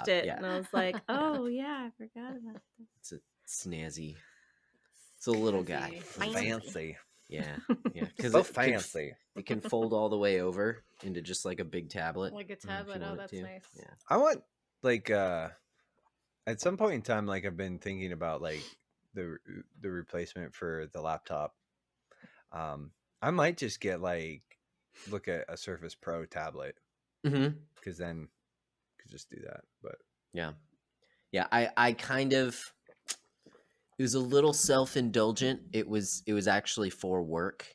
watched it, Yeah. and I was like, "Oh yeah, I forgot about that." It's a snazzy. It's a little guy. Fancy. Yeah. Because So fancy. it can fold all the way over into just like a big tablet. Like a if you tablet. Oh, want it that's to. nice. Yeah. I want like at some point in time, like I've been thinking about like the replacement for the laptop. I might just get look at a Surface Pro tablet Mm-hmm. because then could just do that. But Yeah. I kind of. It was a little self-indulgent. It was actually for work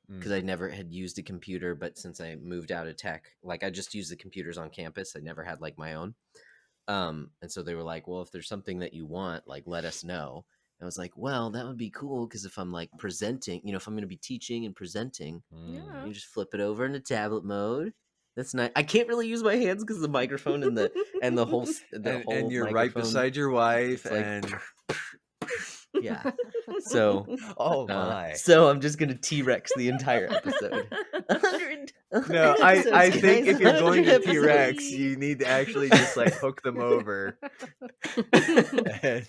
because I never had used a computer, but since I moved out of tech, like I just used the computers on campus. I never had like my own. And so they were like, well, if there's something that you want, like let us know. And I was like, well, that would be cool because if I'm like presenting, if I'm going to be teaching and presenting, Yeah. you just flip it over into tablet mode. That's nice. I can't really use my hands because the microphone and the whole and you're right microphone, beside your wife, it's like, and yeah. So oh my. so I'm just gonna T-Rex the entire episode. 100. No, episodes, I think guys, if you're going to 100 T-Rex, episodes. you need to actually just like hook them over. And,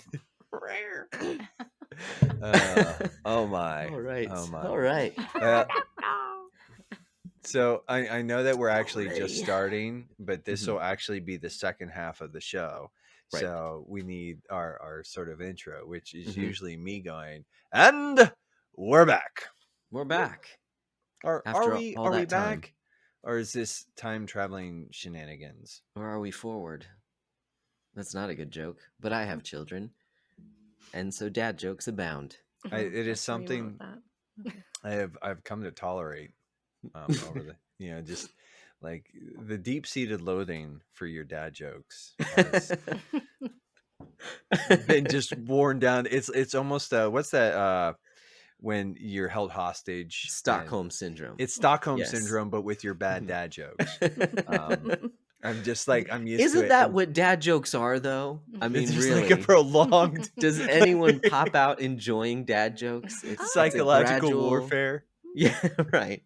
oh my. All right. Oh my. All right. So I know that we're actually just Already. starting, but this will actually be the second half of the show. Right. So we need our sort of intro, which is Mhm. usually me going, and we're back. We're back. Are After we all are we that time. back? Or is this time traveling shenanigans? Or are we forward? That's not a good joke, but I have children, and so dad jokes abound. It is That's where you something went with that. I've come to tolerate over the just like the deep-seated loathing for your dad jokes has been just worn down. It's almost what's that when you're held hostage? Stockholm syndrome. It's Stockholm Yes. syndrome, but with your bad Mhm. dad jokes. I'm just like I'm used to Isn't it. that what dad jokes are, though? I mean, it's just really. like a prolonged Does anyone pop out enjoying dad jokes? It's a psychological gradual- warfare? Yeah, right.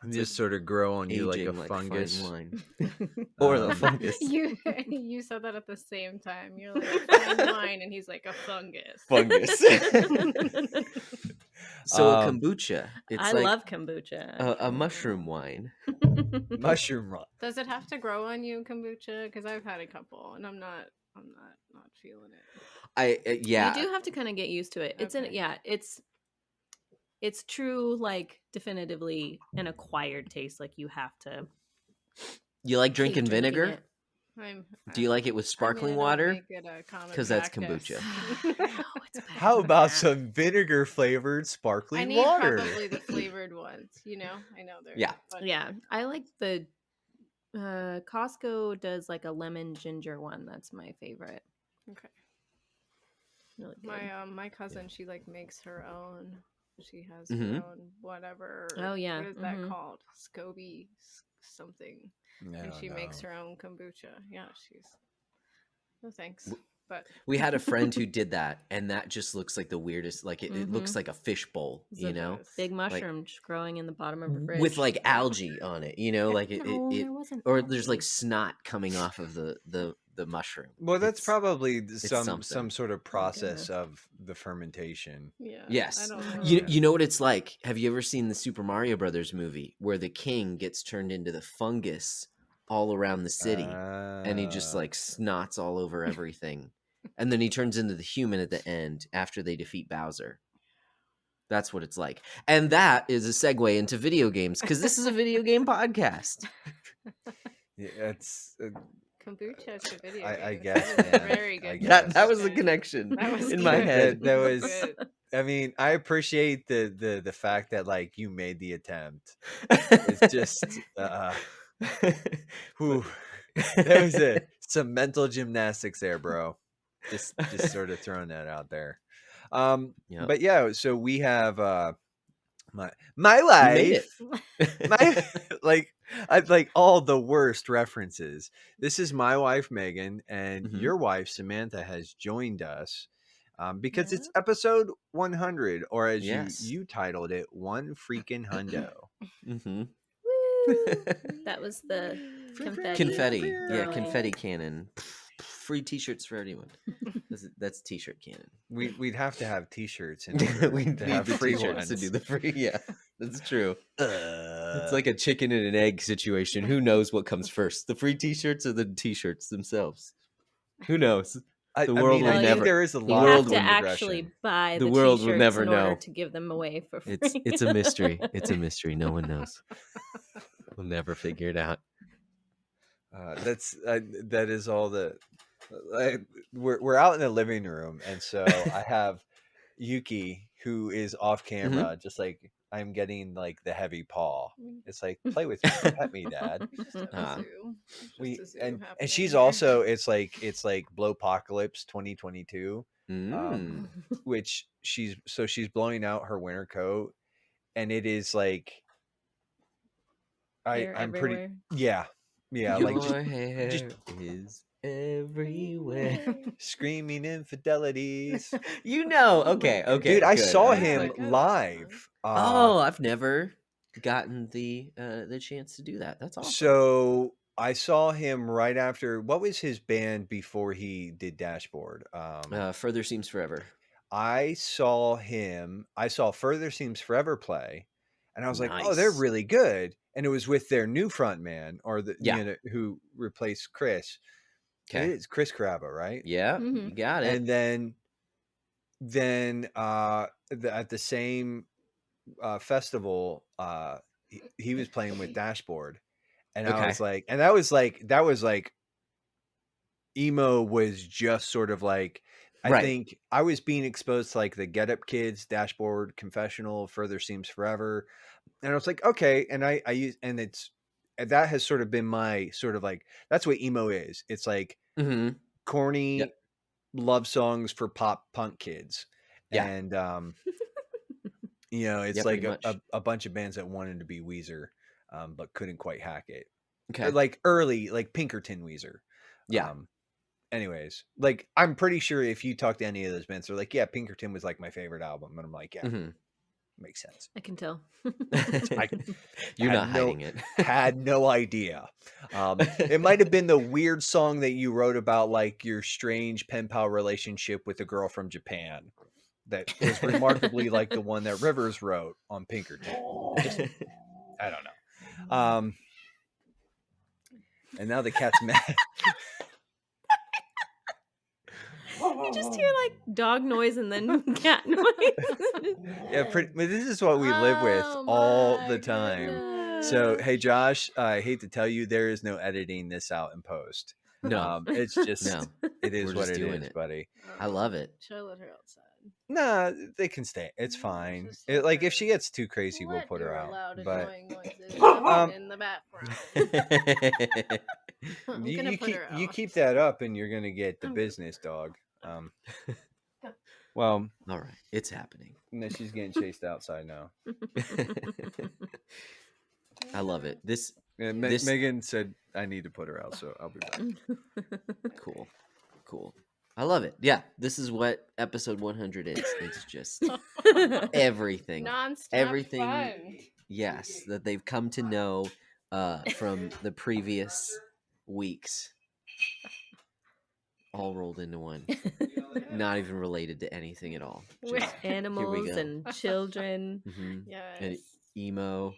And just sort of grow on you like a Aging fungus. fine wine. Or the Um, fungus. You said that at the same time. You're like a fine wine, and he's like a fungus. Fungus. So a Um, kombucha. It's I like love kombucha. a mushroom wine. mushroom rot. Does it have to grow on you, kombucha? Because I've had a couple, and I'm not feeling it. Yeah. You do have to kind of get used to it. It's true, like definitively an acquired taste. Like you have to. You like keep drinking vinegar? it. Do you like it with sparkling water? Because that's kombucha. No, it's better How than about that. some vinegar flavored I sparkling need water? probably the flavored ones. I know they're Yeah. but Yeah, I like the Costco does like a lemon ginger one. That's my favorite. Okay. Really good. My cousin, she like makes her own. She has Mhm. her own whatever. Oh, yeah, What is that mhm. called? Scoby something. And she makes her own kombucha. Yeah, she's. No thanks. But We had a friend who did that, and that just looks like the weirdest. Like it looks Mhm. like a fish bowl, it does. Big mushroom just growing in the bottom of a fridge with like algae on it. Like it, No, it there wasn't or there's like algae. snot coming off of the mushroom. Well, that's It's- probably some something. sort of process goodness. of the fermentation. Yeah. Yes. I don't know. You know what it's like? Have you ever seen the Super Mario Brothers movie where the king gets turned into the fungus all around the city and he just like snots all over everything. And then he turns into the human at the end after they defeat Bowser. That's what it's like. And that is a segue into video games because this is a video game podcast. Yeah, it's Kombucha to video I games. guess, That was man. a very I good. guess. That was the Okay. connection That was in my good. head. That was. Good. I mean, I appreciate the fact that like you made the attempt. It's just whew, that was some mental gymnastics there, bro. Just sort of throwing that out there. Yep. But yeah, so we have my You made life. My I like all the worst references. This is my wife Megan, and Mhm. your wife Samantha has joined us because it's Yeah. episode 100, or as Yes. you titled it, one freaking hundo. Mm-hmm. That was the confetti. Confetti. Yeah, throwing. confetti cannon. Free t-shirts for anyone. That's t-shirt cannon. We'd have to have t-shirts in order we to have the free t-shirts ones. to do the free. Yeah, that's true. It's like a chicken and an egg situation. Who knows what comes first, the free t-shirts or the t-shirts themselves? Who knows? The world will I think never. there is a You lot have of to progression. actually buy The the world will t-shirts never in order know. to give them away for free. It's a mystery. It's a mystery. No one knows. We'll never figure it out. That is all the. We're out in the living room, and so I have Yuki, who is off camera, just like I'm getting like the heavy paw. It's like, play with me, pet me, Dad. Just have a zoo. Just a zoo And happening she's here. also it's like Blowpocalypse 2022, Mm. which she's blowing out her winter coat, and it is like Hair I'm everywhere. pretty yeah Your like hair is everywhere. screaming infidelities. Okay. Dude, I good. saw was him like, live. I've never gotten the chance to do that. That's awesome. So I saw him right after. What was his band before he did Dashboard? Further Seems Forever. I saw Further Seems Forever play, and I was like, oh, they're Nice. really good. And it was with their new front man, or who replaced Chris. Okay. It is Chris Caraba, right? Yeah, you got it. And then at the same festival, he was playing with Dashboard, and I was like, and that was like emo was just sort of like. I think I was being exposed to like the Get Up Kids, Dashboard, Confessional, Further Seems Forever, and I was like, okay, and I use, and that has sort of been my sort of like, that's what emo is. It's like corny love songs for pop punk kids, and it's like a bunch of bands that wanted to be Weezer, but couldn't quite hack it. Okay, like early, like Pinkerton Weezer. Yeah. Anyways, like I'm pretty sure if you talk to any of those bands, they're like, yeah, Pinkerton was like my favorite album, and I'm like, yeah, makes sense. I can tell. You're not hiding it. Had no idea. It might have been the weird song that you wrote about, like your strange pen pal relationship with a girl from Japan, that was remarkably like the one that Rivers wrote on Pinkerton. I don't know. And now the cat's mad. You just hear like dog noise and then cat noise. Yeah, this is what we live with all the time. Goodness. So, hey, Josh, I hate to tell you, there is no editing this out in post. No, it's just it is what it is, buddy. I love it. Should I let her outside? Nah, they can stay. It's fine. Like if she gets too crazy, we'll put her out. But in the background. You keep that up, and you're gonna get the business, dog. Well, all right, it's happening. And then she's getting chased outside now. I love it. This Megan said I need to put her out, so I'll be back. Cool. I love it. Yeah, this is what episode 100 is. It's just everything, non-stop fun. Yes, that they've come to know from the previous weeks, all rolled into one. Not even related to anything at all. With animals and children. Yes. And emo.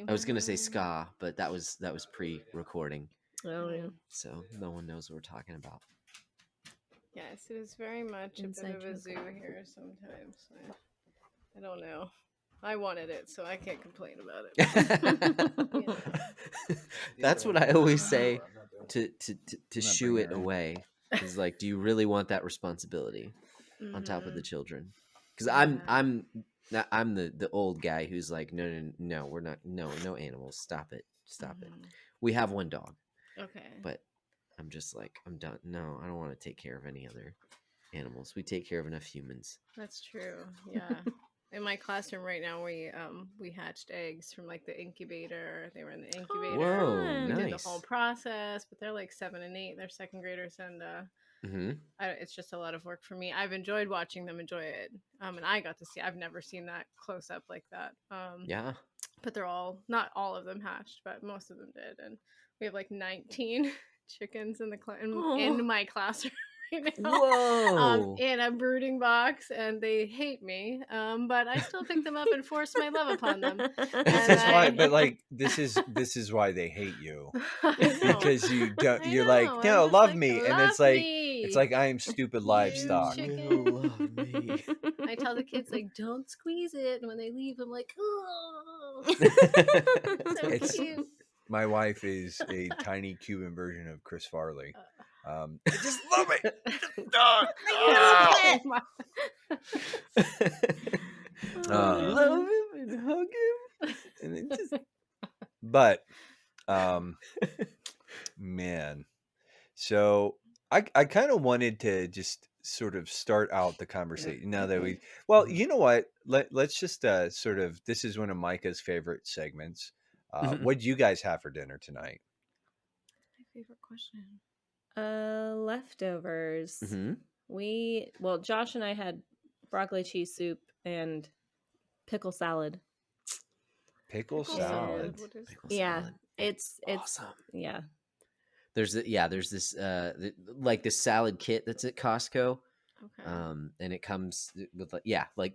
I was gonna say ska, but that was pre-recording. Oh yeah. So no one knows what we're talking about. Yes, it is very much a bit of a zoo here sometimes. I don't know. I wanted it, so I can't complain about it. That's what I always say to shoo it away. Is like, do you really want that responsibility on top of the children? Because I'm the old guy who's like, no, we're not, no animals. Stop it. We have one dog. Okay. But I'm just like, I'm done. No, I don't want to take care of any other animals. We take care of enough humans. That's true. Yeah. In my classroom right now, we hatched eggs from like the incubator. They were in the incubator. Whoa, we nice. did the whole process, but they're like 7 and 8. They're second graders, and it's just a lot of work for me. I've enjoyed watching them enjoy it, and I got to see. I've never seen that close up like that. Yeah. but they're all, not all of them hatched, but most of them did. And we have like 19 chickens in in my classroom right now. Whoa. In a brooding box, and they hate me. But I still pick them up and force my love upon them. This And is why, but like this is why they hate you. Because you don't, you're like, I'm no, just love like, me, and love it's like I am me. stupid You livestock. chicken. love me. I tell the kids like, don't squeeze it. And when they leave, I'm like, oh, so It's cute. my wife is a tiny Cuban version of Chris Farley. I just love it. Love him and hug him, and it just. But, man, so I kind of wanted to just sort of start out the conversation now that you know what? Let's just sort of, this is one of Micah's favorite segments. What did you guys have for dinner tonight? My favorite question. Leftovers. Josh and I had broccoli cheese soup and pickle salad. Pickle salad. What is salad. It's awesome. Yeah. There's this like this salad kit that's at Costco. Okay. And it comes with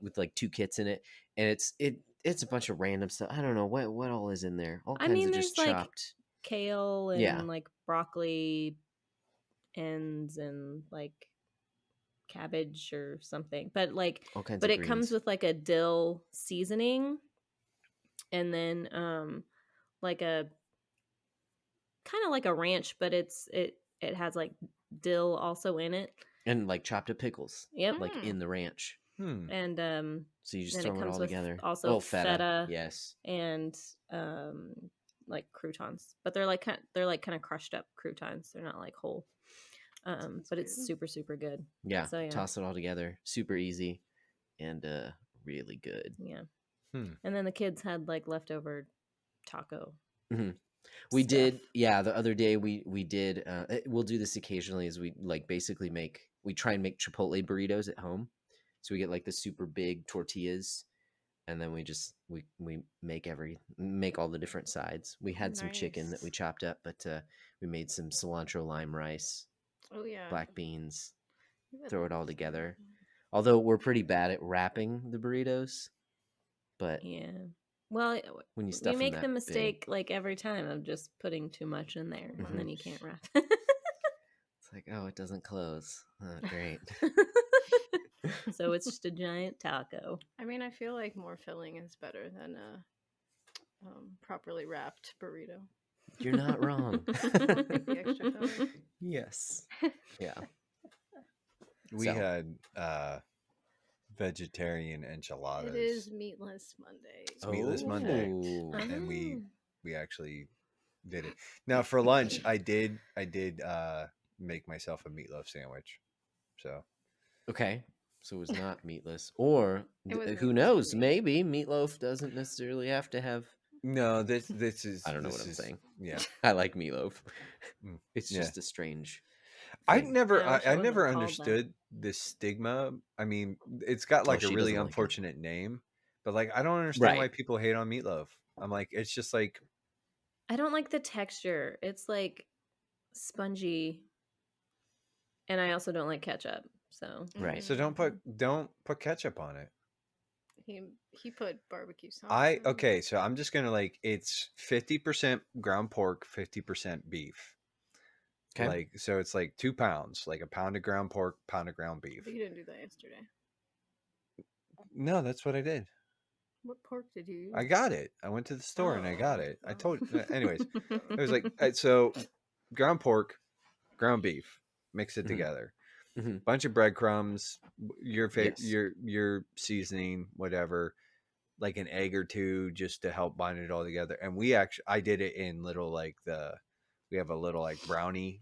with 2 kits in it, and it's a bunch of random stuff. I don't know what all is in there. All kinds of just there's chopped like kale and like broccoli ends and like cabbage or something, but like all kinds but of it comes with like a dill seasoning, and then like a kind of like a ranch, but it has like dill also in it, and like chopped up pickles. Yep. Like in the ranch. And so you just then throw it it comes all with together. also feta. Yes. And like croutons, but they're like kind of crushed up croutons. They're not like whole. But it's super, super good. Yeah. So, Toss it all together. Super easy and really good. Yeah. And then the kids had like leftover taco. We did, the other day we did, we'll do this occasionally, is we like basically we try and make Chipotle burritos at home. So we get like the super big tortillas, and then we make all the different sides. We had some chicken that we chopped up, but we made some cilantro lime rice. Oh yeah. Black beans. Throw it all together. Although we're pretty bad at wrapping the burritos, but well, when you we make the mistake like every time of just putting too much in there, and then you can't wrap. It's like, oh, it doesn't close. Oh, great. So it's just a giant taco. I mean, I feel like more filling is better than a properly wrapped burrito. You're not wrong. The extra filling. Yes. Yeah. We had vegetarian enchiladas. It is Meatless Monday. It's Meatless Monday, and we actually did it. Now for lunch, I did make myself a meatloaf sandwich. So okay, so it was not meatless, or who knows? Maybe meatloaf doesn't necessarily have to have. No, this is. I don't know what I'm saying. Yeah, I like meatloaf. It's just a strange. I never understood this stigma. I mean, it's got like a really unfortunate name, but like I don't understand why people hate on meatloaf. I'm like, it's just like, I don't like the texture. It's like spongy, and I also don't like ketchup. So So don't put ketchup on it. He put barbecue sauce. Okay, so I'm just gonna it's 50% ground pork, 50% beef. Okay. Like, so it's like 2 pounds, like a pound of ground pork, pound of ground beef. But you didn't do that yesterday. No, that's what I did. What pork did you use? I got it. I went to the store and I got it. I told you. Anyways, it was like, so ground pork, ground beef, mix it together. Bunch of breadcrumbs, your your seasoning, whatever, like an egg or 2 just to help bind it all together. And I did it in little we have a little like brownie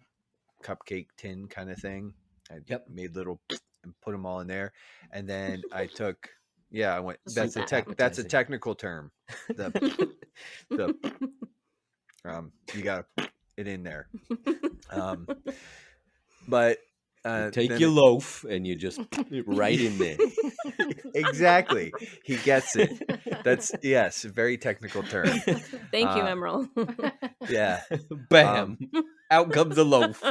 cupcake tin kind of thing. I made little and put them all in there, and then I took I went. That's a technical term. You got it in there, but take your loaf and you just right in there. Exactly. He gets it. That's yes, very technical term. Thank you, Emerald. Yeah. Bam. Out comes a loaf.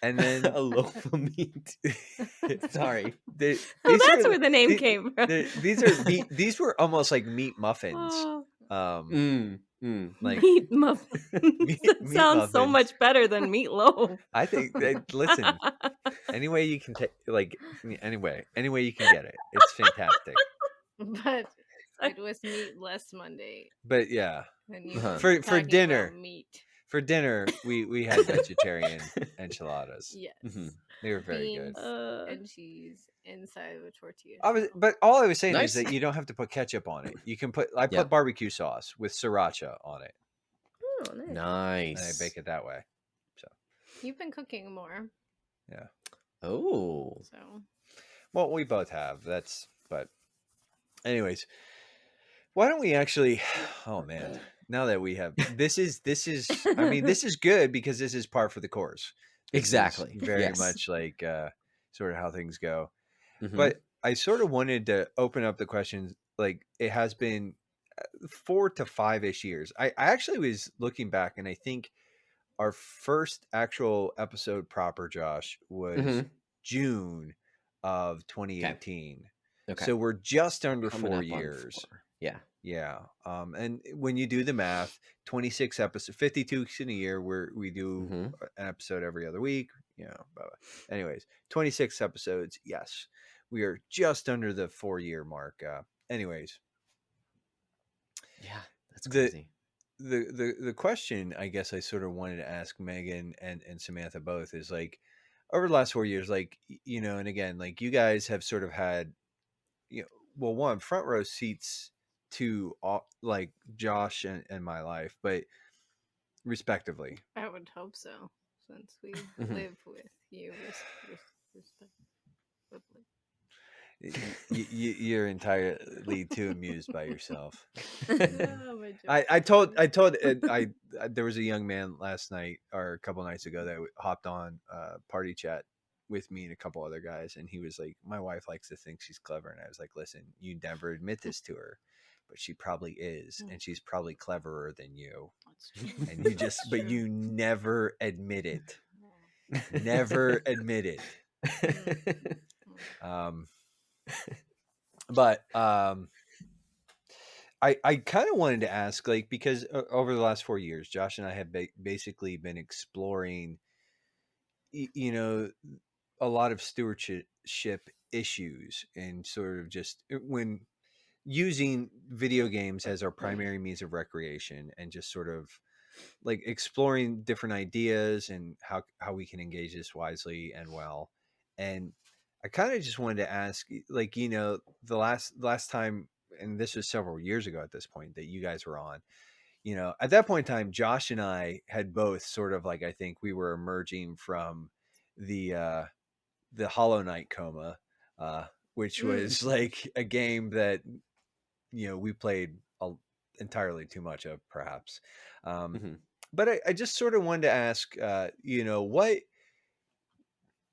And then A loaf of meat. Sorry. That's where the name came from. These were almost like meat muffins. Like meat muffins. That meat sounds muffins. So much better than meatloaf. I think listen, any way you can take any way you can get it. It's fantastic. But it was meatless Monday. But yeah. For dinner. Meat. For dinner, we had vegetarian enchiladas. Yes. They were very good. And cheese inside of a tortilla. But all I was saying is that you don't have to put ketchup on it. You can put barbecue sauce with sriracha on it. Oh, nice. And I bake it that way. So you've been cooking more. Yeah. Oh. So. Well, we both have. But anyways, why don't we actually? Oh man. Now that we have this is I mean this is good because this is par for the course. Exactly. Very much like sort of how things go. Mm-hmm. But I sort of wanted to open up the questions. Like it has been 4 to 5-ish years. I actually was looking back and I think our first actual episode proper, Josh, was June of 2018. Okay. So we're just under 4 years. Yeah. Yeah. And when you do the math, 26 episodes, 52 weeks in a year, where we do an episode every other week, blah, blah. Anyways, 26 episodes. Yes. We are just under the 4-year mark. Anyways. Yeah, that's crazy. The question I guess I sort of wanted to ask Megan and Samantha both is like, over the last 4 years, like, and again, like you guys have sort of had, well, one, front row seats to like Josh and my life, but respectively. I would hope so, since we live with you respectively. You're entirely too amused by yourself. No, I told there was a young man last night or a couple nights ago that hopped on party chat with me and a couple other guys, and he was like, my wife likes to think she's clever, and I was like, listen, you never admit this to her, but she probably is, and she's probably cleverer than you. And you just but you never admit it. Never admit it. But I kind of wanted to ask, like, because over the last 4 years, Josh and I have basically been exploring a lot of stewardship issues, and sort of just when using video games as our primary means of recreation, and just sort of like exploring different ideas and how we can engage this wisely and well. And I kind of just wanted to ask, like, the last time, and this was several years ago at this point, that you guys were on, at that point in time, Josh and I had both sort of like, I think we were emerging from the Hollow Knight coma, which was like a game that, we played entirely too much of, perhaps. But I just sort of wanted to ask, what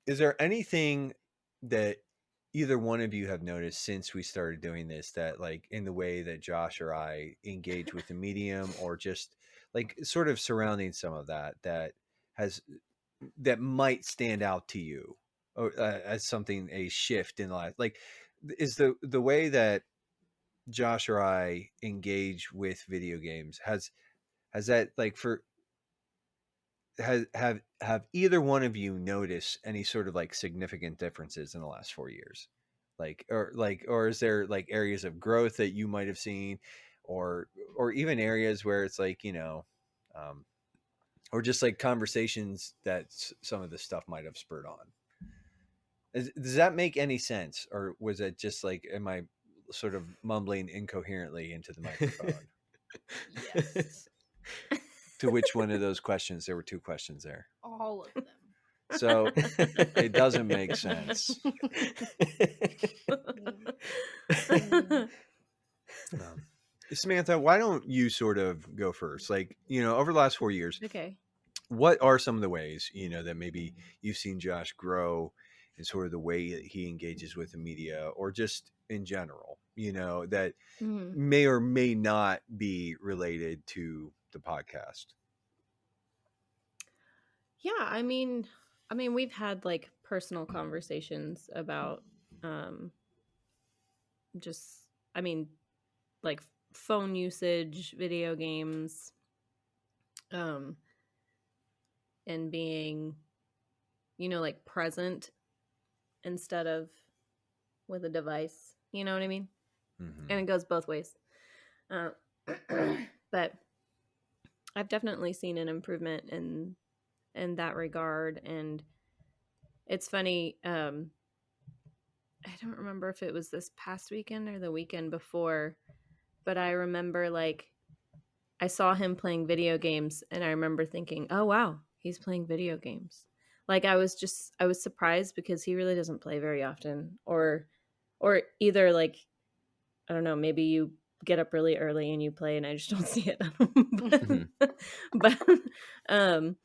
is there anything that either one of you have noticed since we started doing this, that like in the way that Josh or I engage with the medium, or just like sort of surrounding some of that might stand out to you, or as something, a shift in life? Like, is the way that Josh or I engage with video games, has that, like, have either one of you noticed any sort of like significant differences in the last 4 years? Or is there like areas of growth that you might have seen, or even areas where it's like, or just like conversations that some of this stuff might have spurred on? Does that make any sense? Or was it just like, am I sort of mumbling incoherently into the microphone? Yes. To which one of those questions? There were 2 questions there. All of them. So it doesn't make sense. Samantha, why don't you sort of go first? Like, over the last 4 years. Okay. what are some of the ways, that maybe you've seen Josh grow in sort of the way that he engages with the media, or just in general, that may or may not be related to the podcast? Yeah, I mean, we've had like personal conversations about just, I mean, like phone usage, video games, um, and being, like present instead of with a device. You know what I mean? Mm-hmm. And it goes both ways. Uh, but I've definitely seen an improvement in that regard. And it's funny. I don't remember if it was this past weekend or the weekend before, but I remember like I saw him playing video games and I remember thinking, "Oh wow, he's playing video games." Like I was surprised because he really doesn't play very often, or either like I don't know, maybe you get up really early and you play and I just don't see it. but um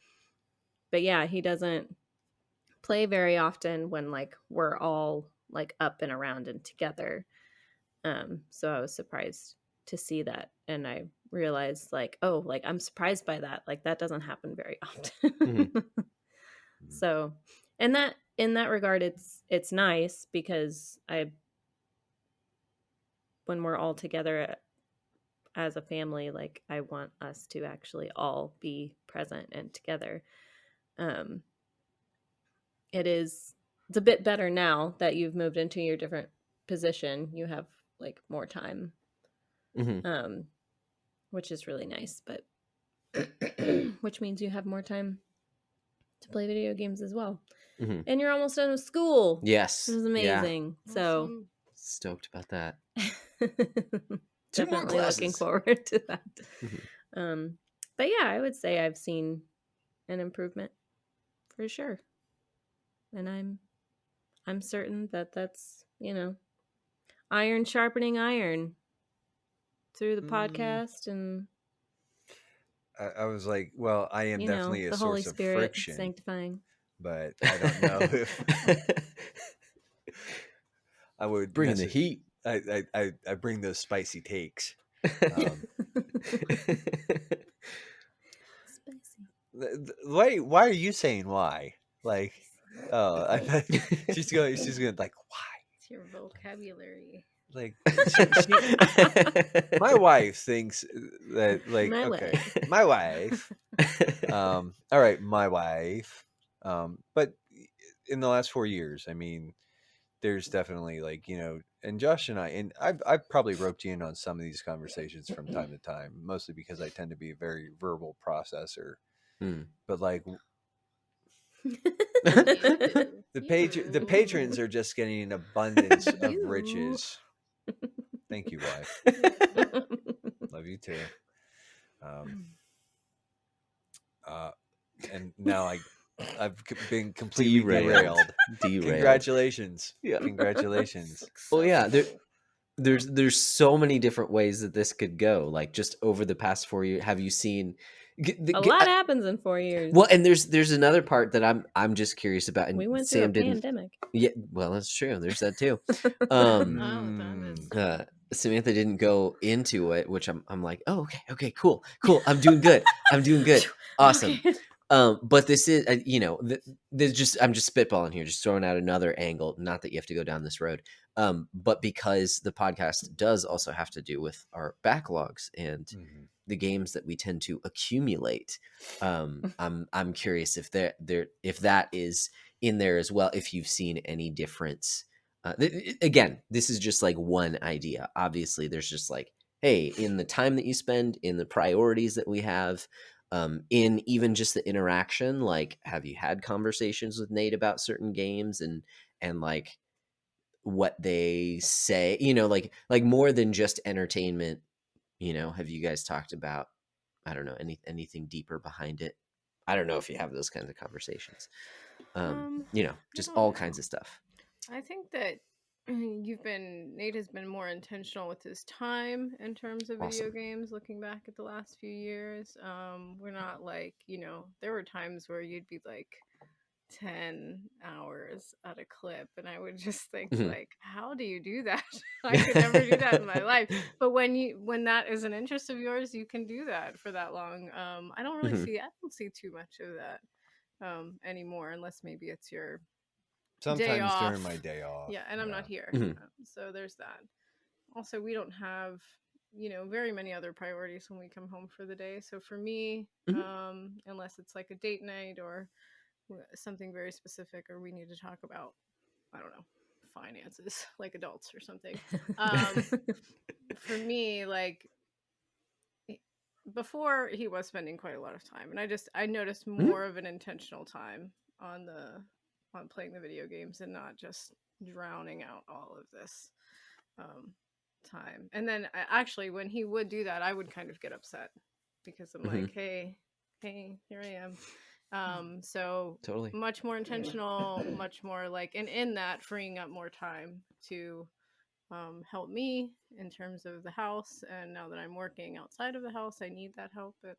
but yeah, he doesn't play very often when like we're all like up and around and together. So I was surprised to see that, and I realized like, oh, like I'm surprised by that. Like that doesn't happen very often. So, and that in that regard, it's nice because when we're all together as a family, like I want us to actually all be present and together. Um, it's a bit better now that you've moved into your different position. You have like more time, which is really nice, but which means you have more time to play video games as well. And you're almost done with school. Yes. Which is amazing. Yeah. So Awesome. Stoked about that. Definitely looking forward to that. But yeah, I would say I've seen an improvement for sure. And I'm certain that that's, iron sharpening iron through the podcast, and I was like, well, I am definitely a the Holy source of Spirit friction, sanctifying. but I don't know if I would bring the heat. I bring those spicy takes. Spicy. Why are you saying why? Like, oh, I thought she's going like, why? It's your vocabulary. Like, my wife thinks that, like, My okay, wife. my wife. All right, my wife. But in the last 4 years, I mean, there's definitely like, and Josh and I've probably roped you in on some of these conversations from time to time, mostly because I tend to be a very verbal processor. But like the patrons are just getting an abundance of riches. Thank you, wife. Love you too. And now I've been completely derailed. Congratulations. Yeah. Congratulations. Well, yeah, there's so many different ways that this could go. Like just over the past 4 years, have you seen a lot happens in 4 years? Well, and there's another part that I'm just curious about. And we went Sam through a pandemic. Yeah, well, that's true. There's that too. Samantha didn't go into it, which I'm like, oh, okay, cool. I'm doing good. Awesome. Okay. But this is, I'm just spitballing here, just throwing out another angle. Not that you have to go down this road, but because the podcast does also have to do with our backlogs and the games that we tend to accumulate. I'm curious if if that is in there as well. If you've seen any difference. Again, this is just like one idea. Obviously, there's just like, hey, in the time that you spend, in the priorities that we have, in even just the interaction, like, have you had conversations with Nate about certain games and like what they say, like more than just entertainment, have you guys talked about, I don't know, anything deeper behind it? I don't know if you have those kinds of conversations. Just all kinds of stuff. I think that Nate has been more intentional with his time in terms of video Awesome. games, looking back at the last few years. We're not like, there were times where you'd be like 10 hours at a clip, and I would just think Mhm. like, how do you do that? I could never do that in my life. But when that is an interest of yours, you can do that for that long. I don't Mhm. see too much of that anymore, unless maybe it's your day Sometimes off. during my day off. Yeah, and I'm not here. Mhm. So there's that. Also, we don't have, very many other priorities when we come home for the day. So for me, Mhm. unless it's like a date night or something very specific, or we need to talk about, I don't know, finances like adults or something. For me, like before, he was spending quite a lot of time, and I noticed Mhm. more of an intentional time on playing the video games and not just drowning out all of this time. And then actually, when he would do that, I would kind of get upset because I'm like, Mhm. hey, here I am. So Totally. much more intentional, much more like, and in that, freeing up more time to help me in terms of the house. And now that I'm working outside of the house, I need that help. And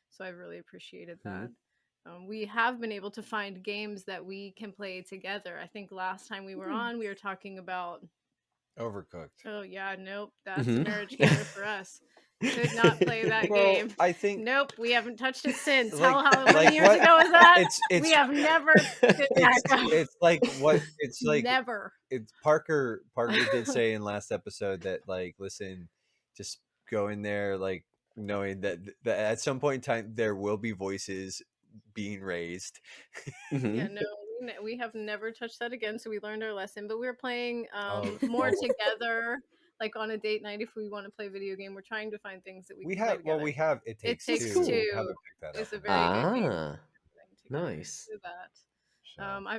so I've really appreciated that. Mhm. We have been able to find games that we can play together. I think last time we were on, we were talking about Overcooked. Oh yeah, nope. That's a Mhm. marriage killer for us. Could not play that Well, game. I think Nope, we haven't touched it since. like How many like years what ago was that? it's We have never picked it back up. it's like Never. it's Parker did say in last episode that like listen, just go in there like knowing that at some point in time there will be voices being raised. Yeah, Mhm. no, we have never touched that again. So we learned our lesson. But we were playing Oh, more well, together, like on a date night. If we want to play video game, we're trying to find things that we we can play have together. It It Takes That's Takes Two. We cool. Two haven't picked that up is a in a very while. good game Ah, together. nice. Do that.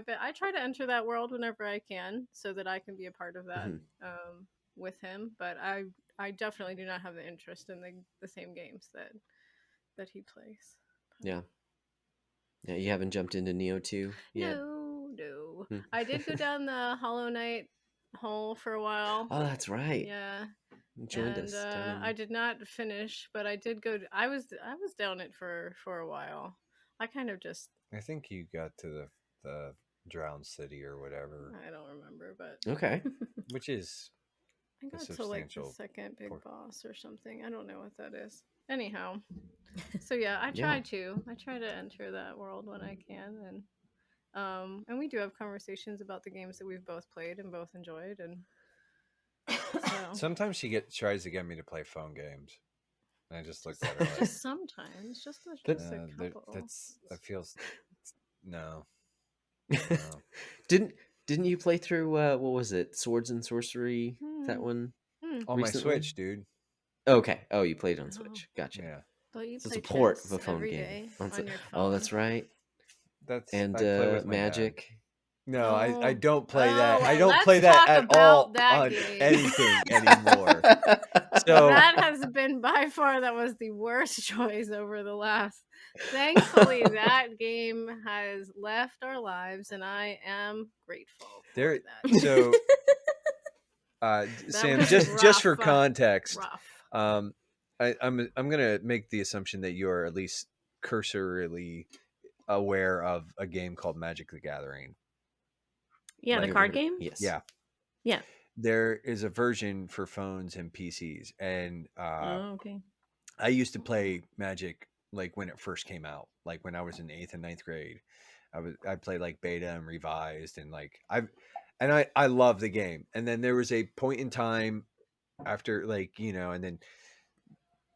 So I try to enter that world whenever I can, so that I can be a part of that Mhm. with him. But I definitely do not have the interest in the same games that he plays. Yeah. Yeah, you haven't jumped into Neo 2 yet? No. Hmm. I did go down the Hollow Knight hole for a while. Oh, that's right. Yeah, You joined and us down I in. did not finish, but I did go. I was down it for a while. I kind of just I think you got to the drowned city or whatever, I don't remember, but Okay. which is I a got to like the substantial second big por- boss or something. I don't know what that is. Anyhow, so yeah, I Yeah. try to. I try to enter that world when I can, and we do have conversations about the games that we've both played and both enjoyed, and so Sometimes she tries to get me to play phone games. And I just looked at her like, just sometimes, just a couple. that feels no, No. no. Didn't you play through what was it? Swords and Sorcery? That Hmm. one On my recently? Switch, dude. Okay. Oh, you played on Oh, Switch. Gotcha. Yeah, but you So it's a play port of a chess phone every game. day On on your Oh, phone. that's right. that's And I play with my dad. Magic. No, I Oh, don't play that. I don't let's play that talk at all about that on game. anything anymore. So That has been by far that was the worst choice over the last. Thankfully, that game has left our lives, and I am grateful for there, that. so That Sam, was just for rough. context, Rough. I'm gonna make the assumption that you are at least cursorily aware of a game called Magic the Gathering. Yeah, the Have you ever card heard of- game? Yes. Yeah. Yeah. There is a version for phones and PCs, and Oh, okay. I used to play Magic like when it first came out, like when I was in 8th and 9th grade. I played like beta and revised, and like I love the game. And then there was a point in time after like and then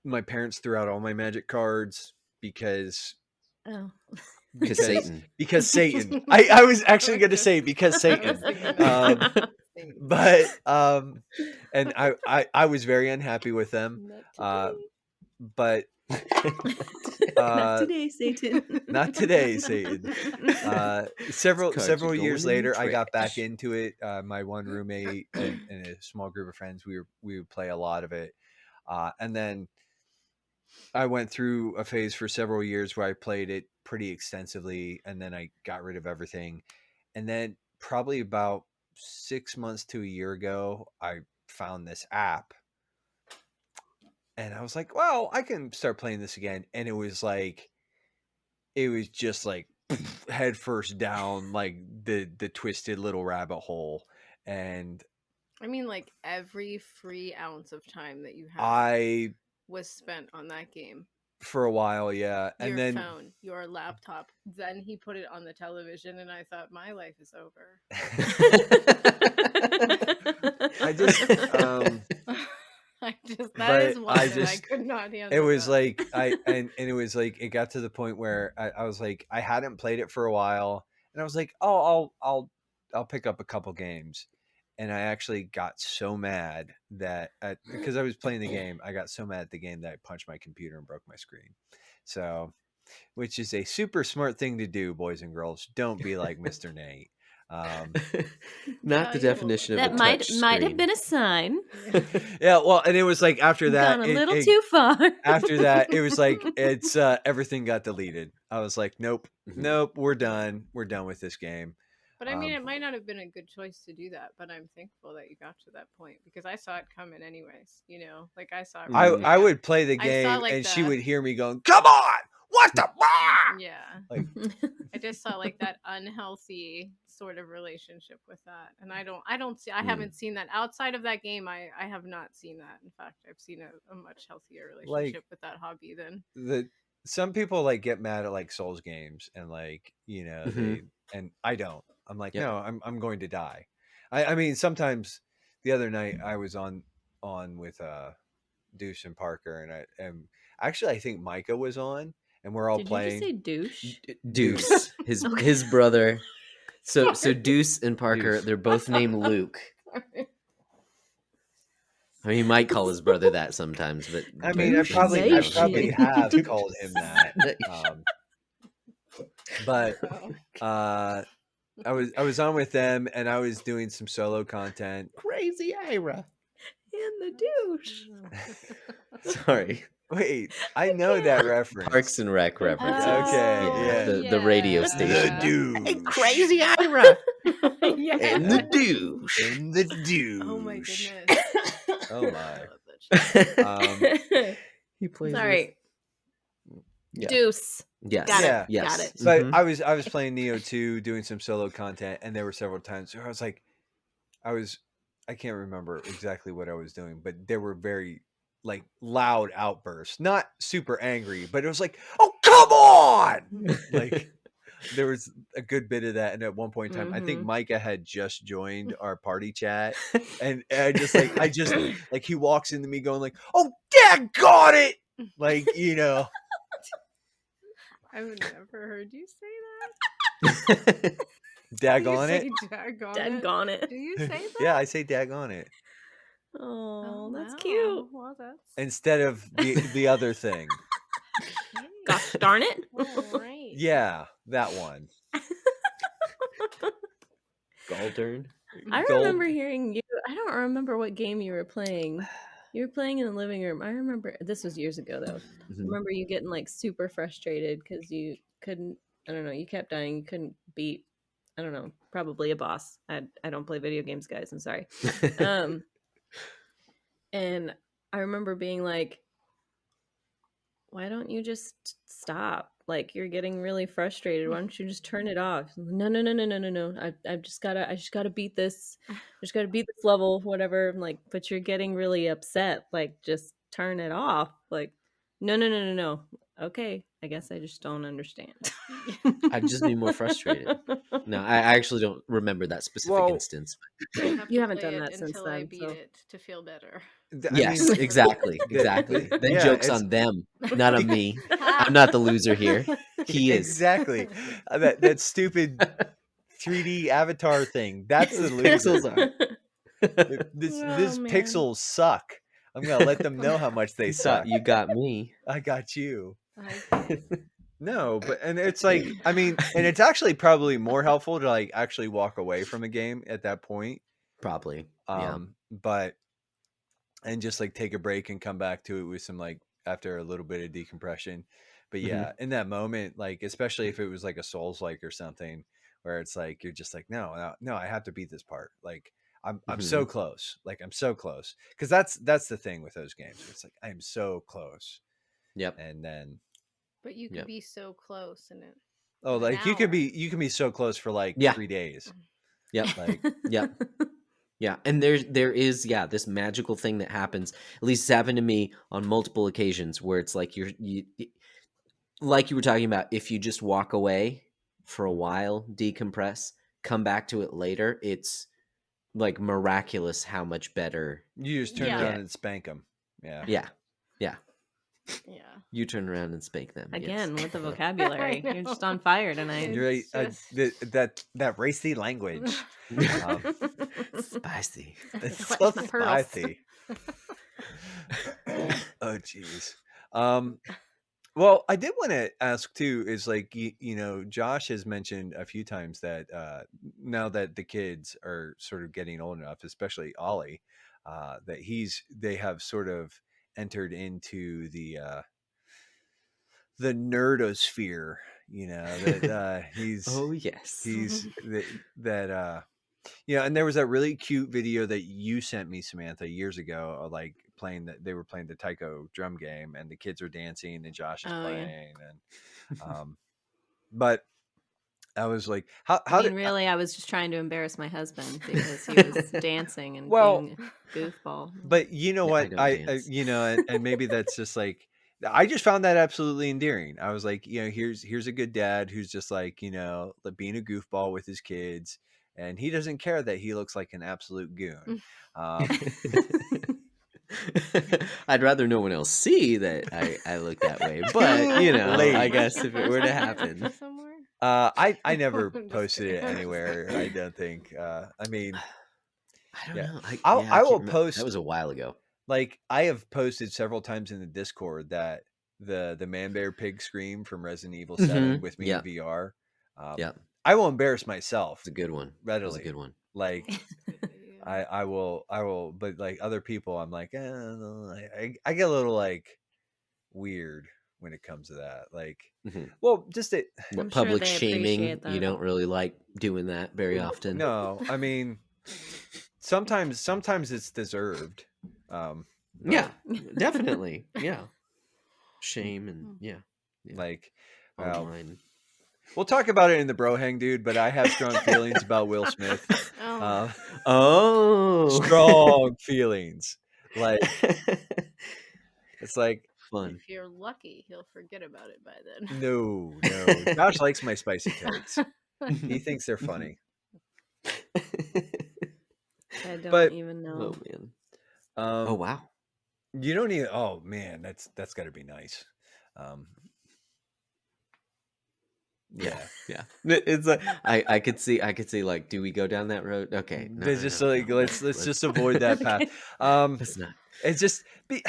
my parents threw out all my Magic cards because Oh. Because Satan. because Satan. I was actually going to say because Satan. Satan. But and I was very unhappy with them. Not But Not today, Satan. not today, Satan. Several Cards are several going years in the later, I got back trash. into it. My one roommate and a small group of friends, we would play a lot of it, and then I went through a phase for several years where I played it pretty extensively, and then I got rid of everything, and then probably about 6 months to a year ago, I found this app, and I was like, well, I can start playing this again. And it was just like head first down, like the twisted little rabbit hole. And I mean, like every free ounce of time that you had I, was spent on that game. for a while, yeah. And Your then phone, your laptop. Then he put it on the television, and I thought my life is over. I just, that is but one I that I just, could not handle. it was that. like and it was like it got to the point where I was like, I hadn't played it for a while, and I was like, oh, I'll pick up a couple games. And I actually got so mad that because I was playing the game, I got so mad at the game that I punched my computer and broke my screen. So, which is a super smart thing to do, boys and girls. Don't be like Mr. Nate. Not the Valuable definition of a That lesson. touch might have screen. been a sign. Yeah, well, and it was like after that, Gone a little too far. after that, it was like it's everything got deleted. I was like, nope, Mhm. nope, we're done with this game. But I mean, it might not have been a good choice to do that, but I'm thankful that you got to that point because I saw it coming anyways. You know, like I saw it. I Right I there. would play the I game saw, like, and she the- would hear me going, "Come on, what the?" Yeah, Like, I just saw like that unhealthy sort of relationship with that, and I haven't seen that outside of that game. I have not seen that. In fact, I've seen a much healthier relationship with that hobby than. some people like get mad at like Souls games and like Mhm. and I don't. I'm like, Yep. no, I'm going to die. I mean, sometimes the other night I was on with Deuce and Parker, and actually I think Micah was on, and we're all Did you just playing. say douche? Deuce, Okay. his brother. So Deuce and Parker, Deuce. they're both named Luke. I mean, he might call his brother that sometimes, but I mean, I Douche probably nation. have called him that. But Oh. I was on with them, and I was doing some solo content. Crazy Ira. And the douche. Sorry, Wait, I know that reference. Parks and Rec references. Okay, yeah. the radio The station. douche. Hey, Crazy Ira Yeah. and the douche. And the douche. Oh my goodness. Oh I my. love that shit. He plays. Sorry. Yeah. Deuce. Yes. Got Yeah. it. Yes. Got it. But Mhm. I was playing Neo 2, doing some solo content, and there were several times where I was like, I can't remember exactly what I was doing, but there were very like loud outbursts, not super angry, but it was like, oh, come on! Like there was a good bit of that. And at one point in time, I think Mhm. Micah had just joined our party chat, and I just like he walks into me going like, oh, dad got it! Like, I've never heard you say that. dag Do you on say it. daggone Dead it? gone it. Do you say that? Yeah, I say dag on it. Oh, that's wow. cute. Well, that's Instead of the other thing. okay. Gosh darn it. All right. Yeah, that one. Galdern. I Gold- remember hearing you. I don't remember what game you were playing. You were playing in the living room. I remember this was years ago though. I Mhm. remember you getting like super frustrated because you couldn't. I don't know. You kept dying. You couldn't beat. I don't know. Probably a boss. I don't play video games, guys. I'm sorry. And I remember being like, why don't you just stop? Like you're getting really frustrated. Why don't you just turn it off? No, no, no, no, no, no, no. I just gotta beat this. I just gotta beat this level, whatever. I'm like, but you're getting really upset. Like, just turn it off. Like, no, no, no, no, no. Okay, I guess I just don't understand. I'd just be more frustrated. No, I actually don't remember that specific Well, instance. I have You to haven't play done it that since until I then, beat so. it to feel better. Yes, exactly. the- Then yeah, joke's it's- on them, not on me. I'm not the loser here. He is. Exactly. That stupid 3D avatar thing. That's the loser. Pixels are. This Oh, man. pixels suck. I'm gonna let them know how much they You suck. thought you got me. I got you. Okay. No, and it's like, I mean, and it's actually probably more helpful to like actually walk away from a game at that point. Probably. Yeah. But and just like take a break and come back to it with some like after a little bit of decompression. But yeah, in that moment, like especially if it was like a Souls like or something where it's like you're just like, no, I have to beat this part. Like I'm so Mhm. close. Like I'm so close. Because that's the thing with those games. It's like I am so close. Yep. And then But you could Yep. be so close in it. oh, In an like hour. you can be so close for like Yeah. 3 days. Yep. Like Yep. Yeah, and there is this magical thing that happens. At least it's happened to me on multiple occasions where it's like like you were talking about. If you just walk away for a while, decompress, come back to it later, it's like miraculous how much better you just turn you Yeah. around get. and spank them. Yeah. Yeah, yeah. Yeah. You turn around and spank them. Again, with the Yes. vocabulary. I You're just know. on fire tonight. You're right. It's That racy language. Um, Spicy. it's Clutch so my pearls. spicy. Oh, jeez. Well, I did want to ask too. Is like Josh has mentioned a few times that now that the kids are sort of getting old enough, especially Ollie, that they have sort of entered into the nerdosphere. That Oh yes. he's that yeah, and there was that really cute video that you sent me, Samantha, years ago, like they were playing the taiko drum game, and the kids are dancing, and Josh is Oh, yeah. playing, and but I was like, I how mean, did really, I was just trying to embarrass my husband because he was dancing and well, being a goofball. but you know Yeah, I what, don't dance. and maybe that's just like. I just found that absolutely endearing. I was like, here's a good dad who's just like, being a goofball with his kids, and he doesn't care that he looks like an absolute goon. Um, I'd rather no one else see that I look that way, but I late. guess if it were to Samantha happen, somewhere? I never I'm just posted kidding. it I'm just anywhere. kidding. I don't think. I mean, I don't yeah, know. I I can't will remember. That post. was a while ago. Like I have posted several times in the Discord that the man bear pig scream from Resident Evil 7 with me in Yeah, VR. Um, yeah, I will embarrass myself it's a good one. That was a readily. good one. Like That's a good video. I will, but like other people, I'm like, no, I get a little like weird when it comes to that. Like, Mhm. well, just it. I'm What, sure public they shaming? appreciate You that. don't really like doing that very often. No, I mean, sometimes it's deserved. But Yeah, definitely. Yeah, shame and yeah, like, well, online. we'll talk about it in the bro hang, dude. But I have strong feelings about Will Smith. Oh, Oh, Strong feelings. Like it's like fun. if you're lucky, he'll forget about it by then. no. Josh likes my spicy takes. He thinks they're funny. I don't But even Oh know. man. um, Oh wow. you don't need. Oh man, that's got to be nice. Um, Yeah, yeah. yeah. It's like I could see like, do we go down that road? Okay, no, There's no, just no, like no, let's no. just avoid that path. Let's not. It's just be,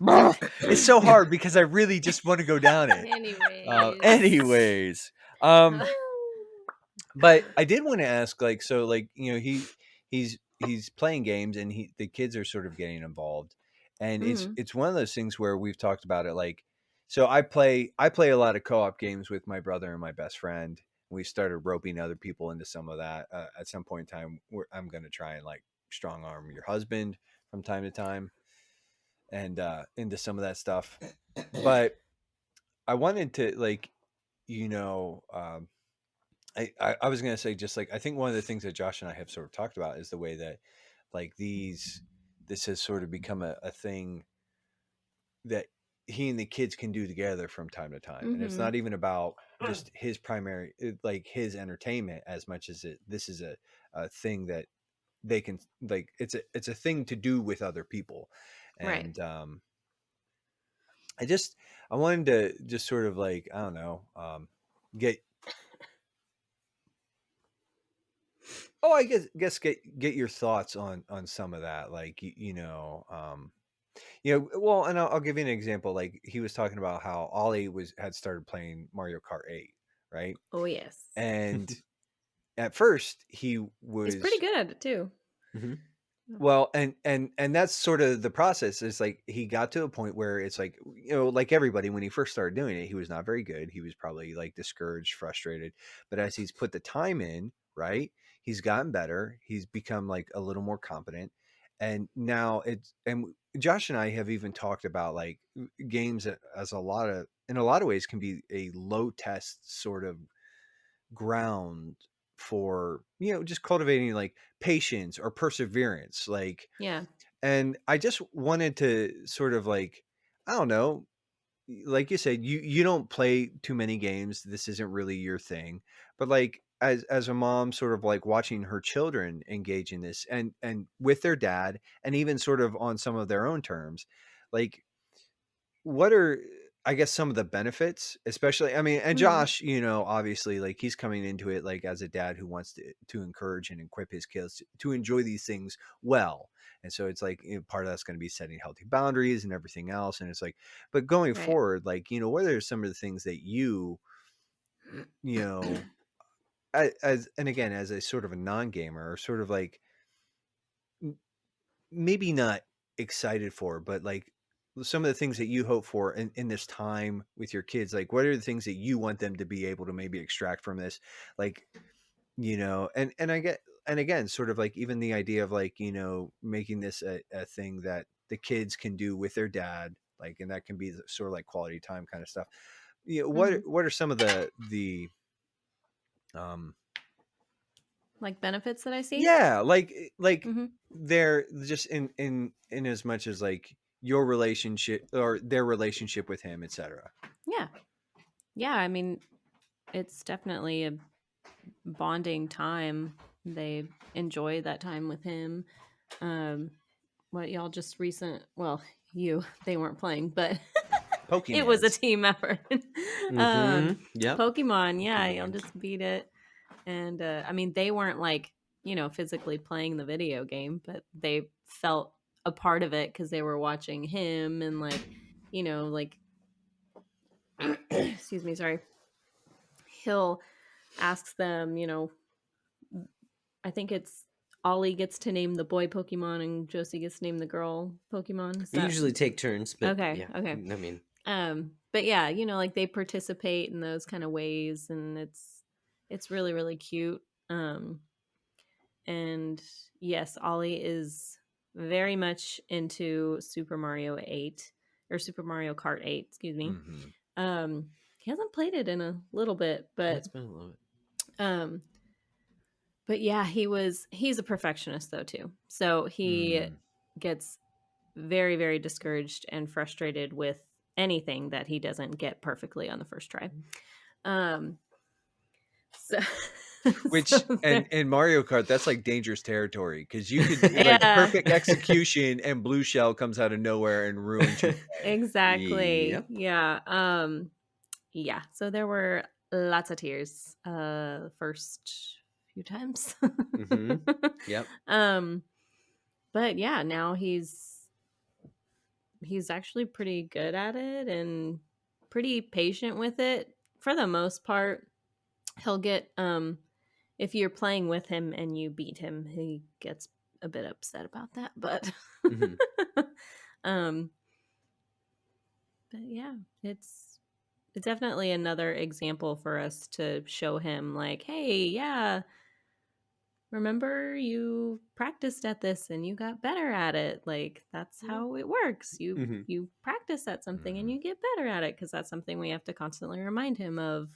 it's so hard because I really just want to go down it. Anyways. Anyways, but I did want to ask, like, so, like, he's playing games, and the kids are sort of getting involved, and Mhm. it's one of those things where we've talked about it, like, so I play a lot of co-op games with my brother and my best friend. We started roping other people into some of that. At some point in time, I'm going to try and like strong arm your husband from time to time, and into some of that stuff. But I wanted to, like, you know. I was gonna say, just like, I think one of the things that Josh and I have sort of talked about is the way that like this has sort of become a thing that he and the kids can do together from time to time, and it's Mhm. not even about just his primary, like his entertainment, as much as this is a thing that they can, like, it's a thing to do with other people. Right. And I wanted to just sort of, like, I don't know, get I guess get your thoughts on some of that, like, well, and I'll give you an example. Like, he was talking about how Ollie had started playing Mario Kart 8, right? Oh yes. And at first he He's pretty was good at it too. Mhm. Well, and that's sort of the process. It's like he got to a point where it's like, like everybody, when he first started doing it, he was not very good. He was probably like discouraged, frustrated. But as he's put the time in, right, he's gotten better. He's become like a little more competent. And now Josh and I have even talked about like games as in a lot of ways can be a low test sort of ground for just cultivating like patience or perseverance, like. Yeah. And I just wanted to sort of like, I don't know, like you said, you don't play too many games, this isn't really your thing, but like as a mom, sort of like watching her children engage in this and with their dad, and even sort of on some of their own terms, like what are, I guess, some of the benefits, especially, I mean, and Mhm. Josh, obviously like he's coming into it like as a dad who wants to encourage and equip his kids to enjoy these things well. And so it's like, part of that's going to be setting healthy boundaries and everything else. And it's like, but going Right. forward, like, what are some of the things that you know, as and again, as a sort of a non-gamer, or sort of like maybe not excited for, but like some of the things that you hope for in this time with your kids, like what are the things that you want them to be able to maybe extract from this, like, and I get, and again, sort of like even the idea of like, making this a thing that the kids can do with their dad, like, and that can be sort of like quality time kind of stuff. Mhm. What are some of the um Like benefits that I see? yeah, like Mhm. they're just in as much as like your relationship or their relationship with him, etc. Yeah. Yeah, I mean, it's definitely a bonding time. They enjoy that time with him. Um, what y'all just well, they weren't playing, but it was a Pokemans. team effort. Mm-hmm. um, Yep. Pokemon, yeah, y'all Pokemon. just beat it. And I mean, they weren't like, physically playing the video game, but they felt a part of it because they were watching him and like, excuse me, sorry. He'll ask them, I think it's Ollie gets to name the boy Pokemon and Josie gets to name the girl Pokemon. Is We that usually take turns, but okay? yeah, Okay. I mean, But yeah, like they participate in those kind of ways, and it's really really cute. Um, and yes, Ollie is very much into Super Mario 8 or Super Mario Kart 8, excuse me. Mm-hmm. He hasn't played it in a little bit, but it's been a little bit. um but yeah, he's a perfectionist though too. So he Mm. gets very very discouraged and frustrated with anything that he doesn't get perfectly on the first try. Um so Which, so and there, in Mario Kart, that's like dangerous territory, because you could like yeah, perfect execution and Blue Shell comes out of nowhere and ruins your day. exactly. Yep. Yeah. Yeah. So there were lots of tears the first few times. Mm-hmm. Yep. um but yeah, now he's actually pretty good at it and pretty patient with it for the most part. He'll get if you're playing with him and you beat him, he gets a bit upset about that, but Mm-hmm. um but yeah, it's definitely another example for us to show him like, hey, yeah, remember you practiced at this and you got better at it. Like that's how it works. you Mm-hmm. you practice at something and Mm. you get better at it, because that's something we have to constantly remind him of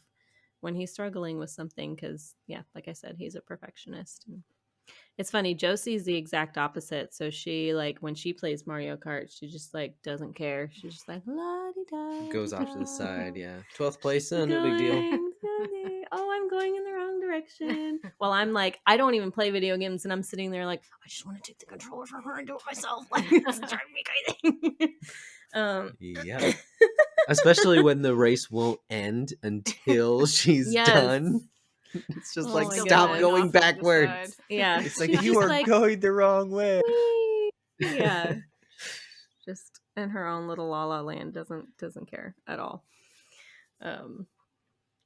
when he's struggling with something, because yeah, like I said, he's a perfectionist. And it's funny, Josie's the exact opposite. So she, like, when she plays Mario Kart, she just like doesn't care. She's just like la di da di Goes off to the da. side. Yeah. 12th She's place. No big deal. going, oh, I'm going in the wrong direction. Well, I'm like, I don't even play video games, and I'm sitting there like, I just want to take the controller from her and do it myself. Like, it's driving me crazy. Yep. Especially when the race won't end until she's Yes. done. It's just Oh like, my Still stop falling goodness. going off of the side. backwards. Yeah. It's like, She's you just are like, going the wrong way. wee. Yeah. Just in her own little la la land, doesn't care at all.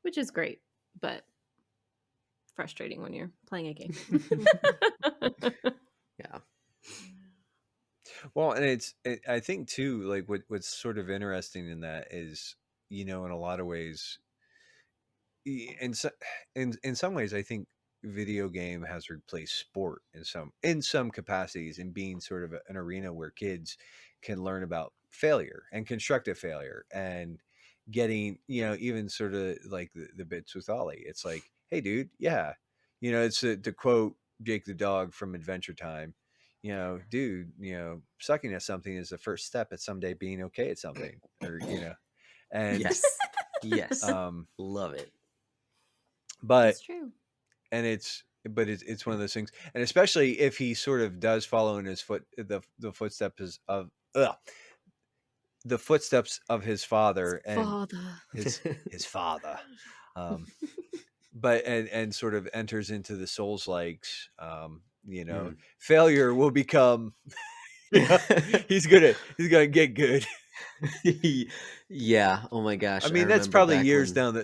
Which is great, but frustrating when you're playing a game. Yeah. Well, and I think too, like what's sort of interesting in that is, in a lot of ways, in so, in some ways, I think video game has replaced sport in some capacities, in being sort of an arena where kids can learn about failure and constructive failure, and getting, even sort of like the bits with Ollie. It's like, hey, dude, yeah, it's to quote Jake the dog from Adventure Time. Dude, sucking at something is the first step at someday being okay at something, or and Yes. Yes. um Love it. but It's true. and it's one of those things, and especially if he sort of does follow in his the footsteps of the footsteps of his father, and Father. his father, um but and sort of enters into the souls likes, Mm. failure will become, he's gonna get good. Yeah. Oh my I gosh. I mean, that's remember probably back years when.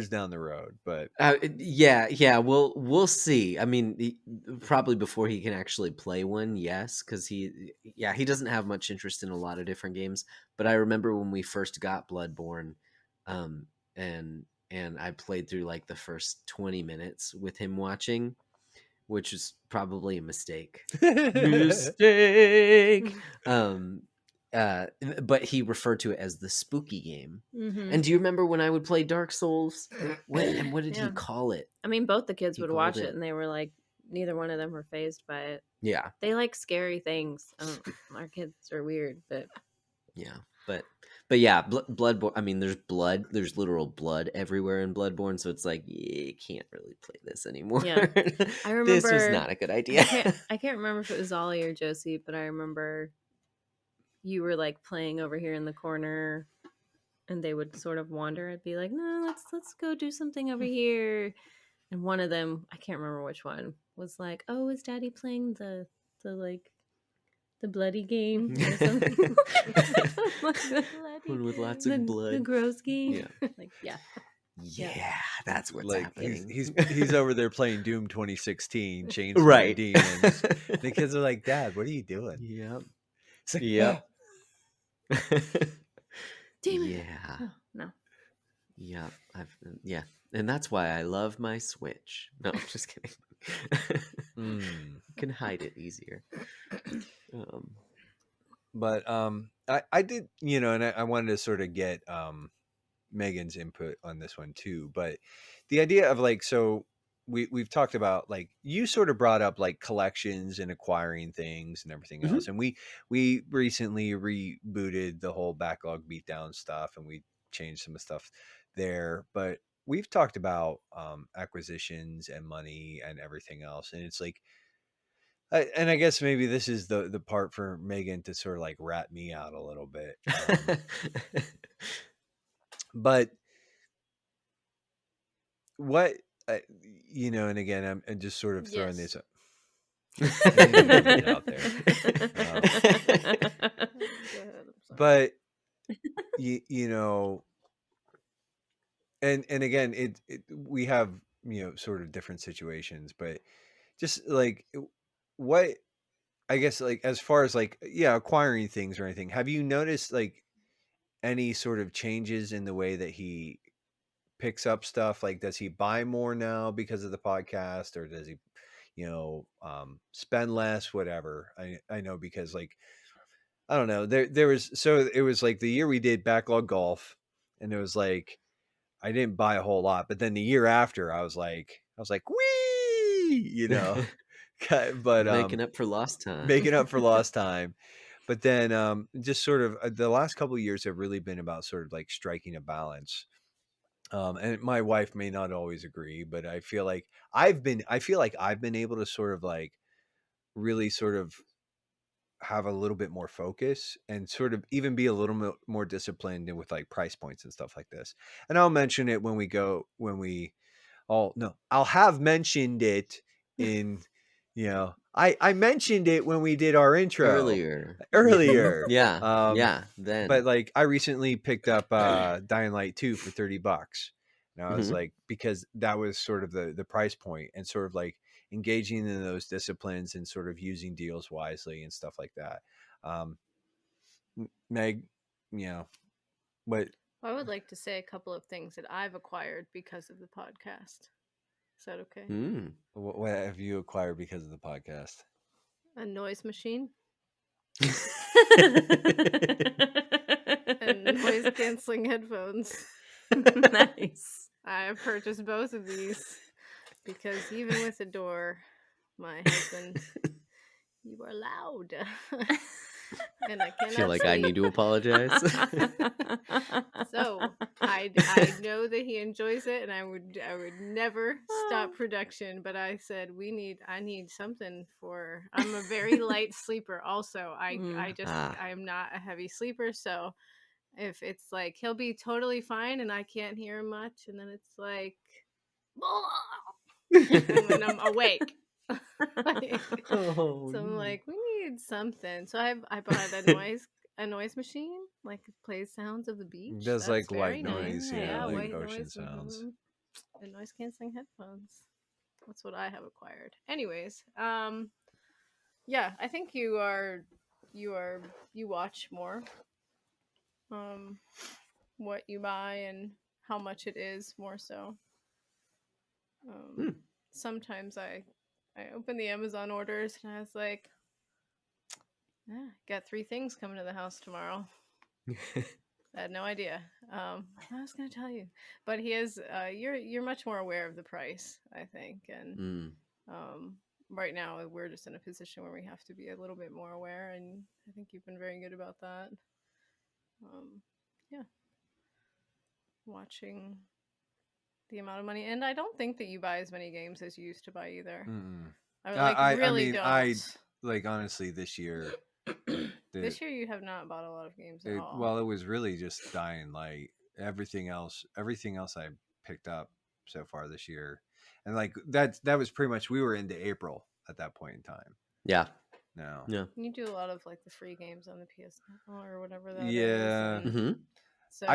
down the road, but Yeah. We'll see. I mean, probably before he can actually play one, yes, because he doesn't have much interest in a lot of different games. But I remember when we first got Bloodborne, um, and I played through like the first 20 minutes with him watching, which is probably a mistake. Mistake. Um, but he referred to it as the spooky game. Mm-hmm. And do you remember when I would play Dark Souls? What did he Yeah. call it? I mean, both the kids He would called watch it, it. and they were like, neither one of them were phased by it. Yeah, They like scary things. Our kids are weird, but yeah. But yeah, Bloodborne. I mean, there's blood. There's literal blood everywhere in Bloodborne, so it's like you can't really play this anymore. Yeah. I This was remember. not a good idea. I can't remember if it was Ollie or Josie, but I remember you were like playing over here in the corner, and they would sort of wander. I'd be like, "No, let's go do something over here." And one of them, I can't remember which one, was like, "Oh, is Daddy playing the like the bloody game or something?" One with lots the, of the blood. gross game. Yeah. Like, yeah. Yeah, that's what's like happening. he's over there playing Doom 2016, Chains from Right. the Demons. The kids are like, Dad, what are you doing? Yep. It's like, Yep. Demon. Yeah. Oh, no. Yep. Yeah. And that's why I love my Switch. No, I'm just kidding. Mm. You can hide it easier. But I did, and I wanted to sort of get Megan's input on this one too. But the idea of like, so we've talked about, like, you sort of brought up like collections and acquiring things and everything Mhm. else, and we recently rebooted the whole backlog beatdown stuff, and we changed some of the stuff there. But we've talked about acquisitions and money and everything else, and it's like, and I guess maybe this is the part for Megan to sort of like rat me out a little bit. But what, uh, and again, I'm just sort of throwing Yes. this putting it out there. Go ahead. I'm sorry. But you know, and again, we have, sort of different situations, but just like, what, I guess, like, as far as like, yeah, acquiring things or anything, have you noticed like any sort of changes in the way that he picks up stuff? Like, does he buy more now because of the podcast, or does he, spend less, whatever? I know, because like, I don't know, there was, so it was like the year we did backlog golf, and it was like, I didn't buy a whole lot, but then the year after I was like, wee, but Making up for lost time. making up for lost time. But then just sort of the last couple of years have really been about sort of like striking a balance. And my wife may not always agree, but I feel like I've been able to sort of like really sort of have a little bit more focus, and sort of even be a little more disciplined with like price points and stuff like this. And I'll mention it I'll have mentioned it in, I mentioned it when we did our intro Earlier. earlier. Yeah. Then. But like, I recently picked up Dying Light 2 for $30. And I was Mhm. like, because that was sort of the price point, and sort of like engaging in those disciplines, and sort of using deals wisely and stuff like that. Meg, what I would like to say a couple of things that I've acquired because of the podcast. Is that okay? Mm. what have you acquired because of the podcast? A noise machine and and noise canceling headphones. Nice. I have purchased both of these because even with the door, my husband, you are loud. And I I cannot feel like I need sleep. to apologize. So I know that he enjoys it, and I would never stop production. But I said I need something for. I'm a very light sleeper. Also, I am not a heavy sleeper. So if it's like he'll be totally fine and I can't hear him much, and then it's like, and then I'm awake. Oh, So I'm no. like, we need something. So I bought a noise machine, like it plays sounds of the beach. Does That's like very white noise, nice. yeah, like White ocean noise. sounds. And noise canceling headphones. That's what I have acquired. Anyways, yeah, I think you watch more what you buy and how much it is more so. Hmm. Sometimes I open the Amazon orders and I was like, got 3 things coming to the house tomorrow. I had no idea. I was gonna tell you, but he is. You're much more aware of the price, I think, and right now we're just in a position where we have to be a little bit more aware, and I think you've been very good about that. Yeah, watching the amount of money, and I don't think that you buy as many games as you used to buy either. Mm-mm. I really mean, don't. I like honestly this year. This year you have not bought a lot of games at all. Well, it was really just dying light. Everything else I picked up so far this year, and like that was pretty much we were into April at that point in time. Yeah. No. Yeah. You do a lot of like the free games on the PS or whatever that Yeah. is. And Mm-hmm. so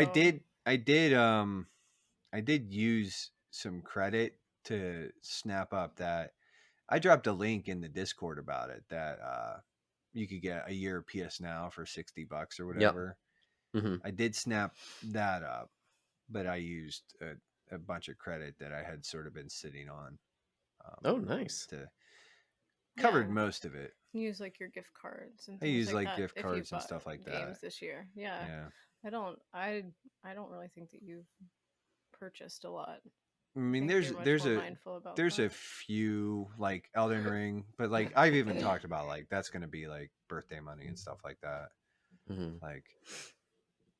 I did use some credit to snap up that. I dropped a link in the Discord about it that you could get a year of PS Now for $60 or whatever. Yep. Mm-hmm. I did snap that up, but I used a bunch of credit that I had sort of been sitting on. Oh, nice. To covered most of it. Use like your gift cards and I things use like that gift if cards you've and bought stuff like games that. this year. Yeah. I don't really think that you've purchased a lot. I mean, there's a few like Elden Ring, but like I've even talked about like that's going to be like birthday money and stuff like that. Mm-hmm. Like,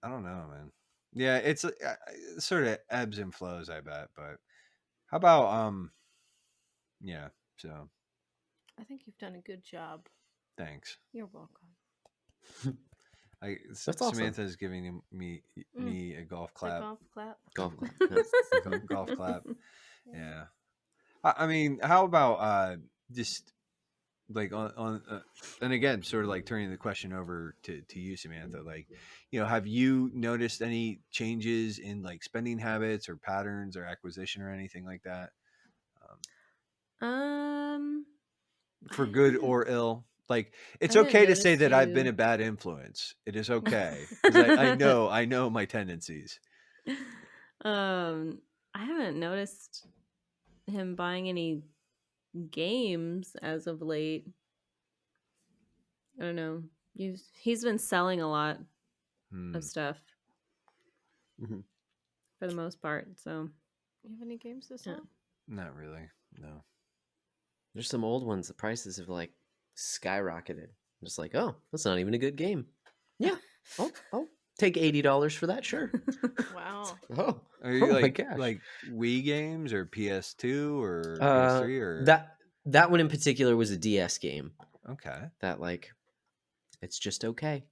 I don't know, man. Yeah, it's sort of ebbs and flows, I bet. But how about yeah. So I think you've done a good job. thanks. You're welcome. That's awesome. Samantha's giving me a golf clap. Golf clap. Golf clap. Golf clap. Yeah. I mean, how about just like on and again, sort of like turning the question over to you, Samantha. Like, have you noticed any changes in like spending habits or patterns or acquisition or anything like that? For good or ill. Like, it's okay to say that I've been a bad influence. It is okay. I know my tendencies. I haven't noticed him buying any games as of late. I don't know. He's been selling a lot of stuff for the most part. So, you have any games to sell? Not really. No. There's some old ones. The prices have like skyrocketed. I'm just like, oh, that's not even a good game. Yeah, I'll take $80 for that. Sure. Wow. Are you my gosh. like Wii games or PS2 or PS3 or that one in particular was a DS game. Okay. That like, it's just okay,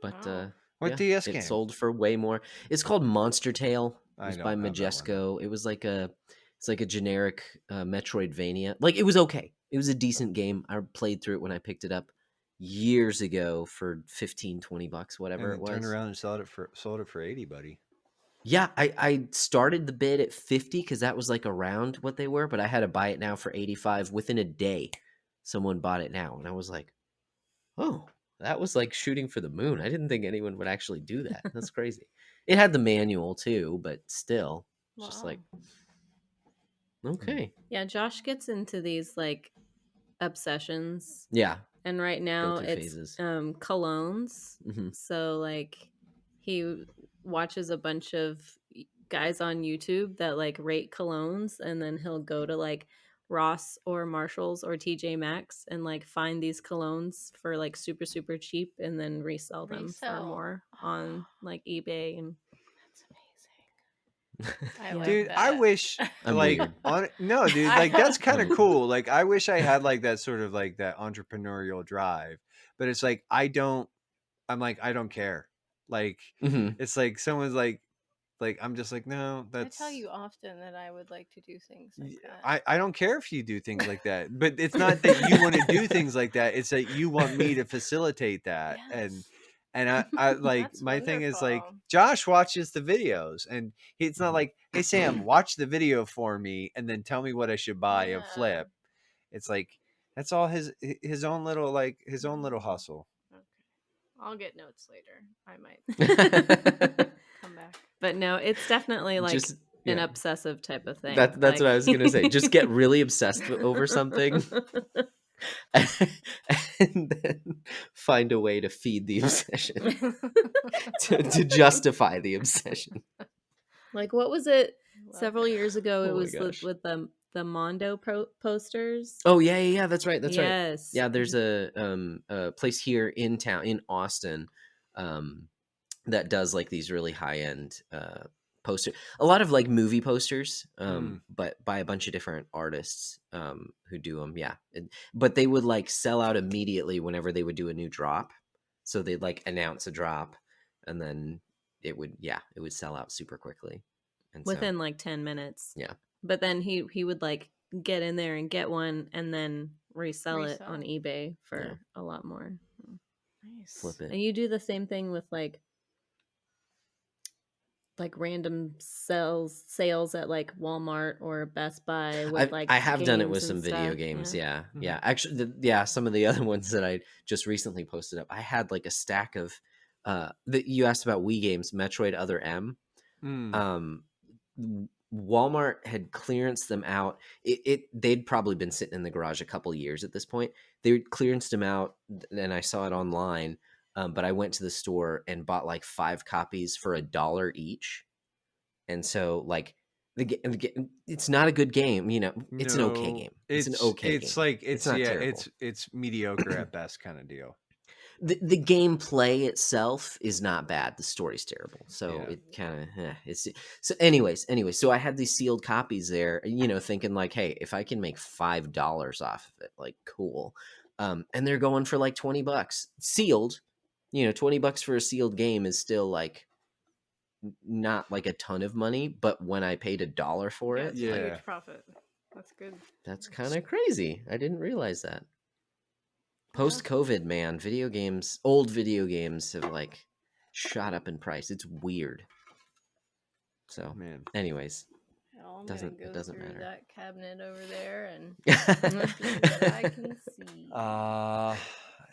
but what DS game? It sold for way more. It's called Monster Tale. It was by don't have that Majesco. It was like it's like a generic Metroidvania. Like, it was okay. It was a decent game. I played through it when I picked it up years ago for $15-$20, whatever it was. Turned around and sold it for 80, buddy. Yeah, I started the bid at 50 because that was like around what they were, but I had to buy it now for 85 within a day. Someone bought it now, and I was like, oh, that was like shooting for the moon. I didn't think anyone would actually do that. That's crazy. It had the manual too, but still, it's just like, okay. Yeah, Josh gets into these like obsessions, Yeah. and right Go now through it's phases. colognes. Hmm. So like he watches a bunch of guys on YouTube that like rate colognes, and then he'll go to like Ross or Marshalls or TJ Maxx and like find these colognes for like super super cheap, and then resell them for Resell. more on like eBay. And That's amazing. I Yeah. like Dude, that. I wish I'm like weird. no, dude, like that's kind of I'm- cool. Like I wish I had like that sort of like that entrepreneurial drive, but it's like I don't. I'm like I don't care. Like Mhm. it's like someone's like I'm just like no, I that's. tell you often that I would like to do things like that. I don't care if you do things like that, but it's not that you want to do things like that. It's that you want me to facilitate that, Yes. and I like That's my thing is like wonderful. Josh watches the videos, and it's not like, hey Sam, watch the video for me, and then tell me what I should buy and Yeah. flip. It's like that's all his own little like his own little hustle. Okay. I'll get notes later. I might come back. But no, it's definitely like Just an yeah. obsessive type of thing. That's like... what I was gonna say. Just get really obsessed over something, and then find a way to feed the obsession to justify the obsession. Like, what was it? Love Several it. years ago, it Oh my was gosh. with the Mondo posters. Oh yeah. That's right. That's right. Yes. Yeah, there's a place here in town in Austin, that does like these really high end poster, a lot of like movie posters, but by a bunch of different artists who do them. Yeah, but they would like sell out immediately whenever they would do a new drop. So they'd like announce a drop, and then it would sell out super quickly. And Within like 10 minutes. Yeah. But then he would like get in there and get one and then resell it on eBay for a lot more. Nice. Flip it. And you do the same thing with like random sales at like Walmart or Best Buy with I have done it with games some and video stuff. games. Yeah. Mhm. Yeah. Actually, some of the other ones that I just recently posted up, I had like a stack of that you asked about Wii games, Metroid Other M. Walmart had clearanced them out. They'd probably been sitting in the garage a couple years at this point. They clearanced them out, and I saw it online. But I went to the store and bought like 5 copies for $1 each. And so like it's not a good game, it's an okay game. It's an okay It's game. like It's not terrible. it's mediocre at best kind of deal. The gameplay itself is not bad. The story's terrible. So Yeah. it kind of it's so anyways, so I had these sealed copies there, thinking like, hey, if I can make $5 off of it, like cool. And they're going for like $20 sealed. $20 for a sealed game is still like not like a ton of money, but when I paid $1 for Yeah, it, it's a like, huge profit. That's good. that's kind of crazy. I didn't realize that. Post COVID, man, old video games have like shot up in price. It's weird. So, Man. anyways, Well, I'm doesn't gonna go doesn't through matter. that cabinet over there and see what I can see.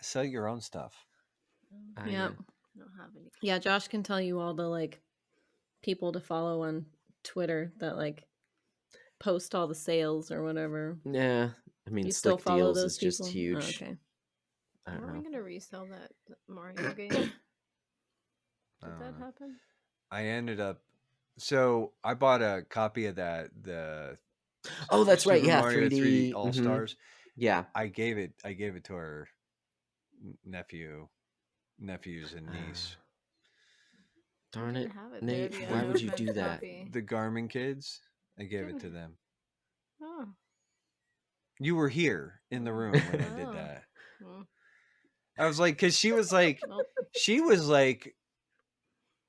Sell your own stuff. Yep. I don't have any. Yeah, Josh can tell you all the like people to follow on Twitter that like post all the sales or whatever. Yeah, I mean, Do you still Slick follow Deals those is just people? huge. Oh, okay. I don't Are we know. gonna resell that Mario game? Did that happen? I ended up. So I bought a copy of the. Oh, that's right. Super Yeah, Mario 3D All Stars. Yeah. I gave it to our nephews and niece. Darn I it, didn't have it Nate! there, the Why would you unopened do that? copy. The Garmin kids. I gave it to them. Oh. You were here in the room when I did Oh. that. Well, I was like, because she was like,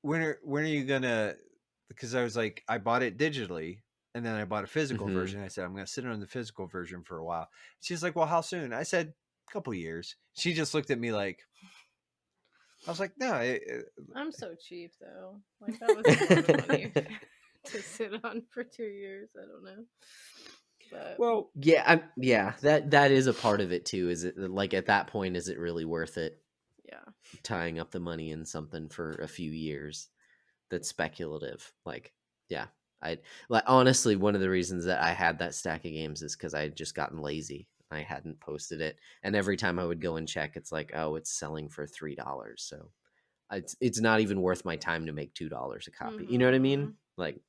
when are you gonna? Because I was like, I bought it digitally, and then I bought a physical version. I said, I'm gonna sit on the physical version for a while. She's like, well, how soon? I said, a couple years. She just looked at me like, I was like, no. I'm so cheap though. Like that was a lot of money to sit on for 2 years. I don't know. But Well, yeah, that is a part of it too. Is it like at that point, is it really worth it? Yeah. tying up the money in something for a few years that's speculative. Like, yeah, I like honestly one of the reasons that I had that stack of games is because I had just gotten lazy. I hadn't posted it, and every time I would go and check, it's like, oh, it's selling for $3, so it's not even worth my time to make $2 a copy. You know what I mean? Like,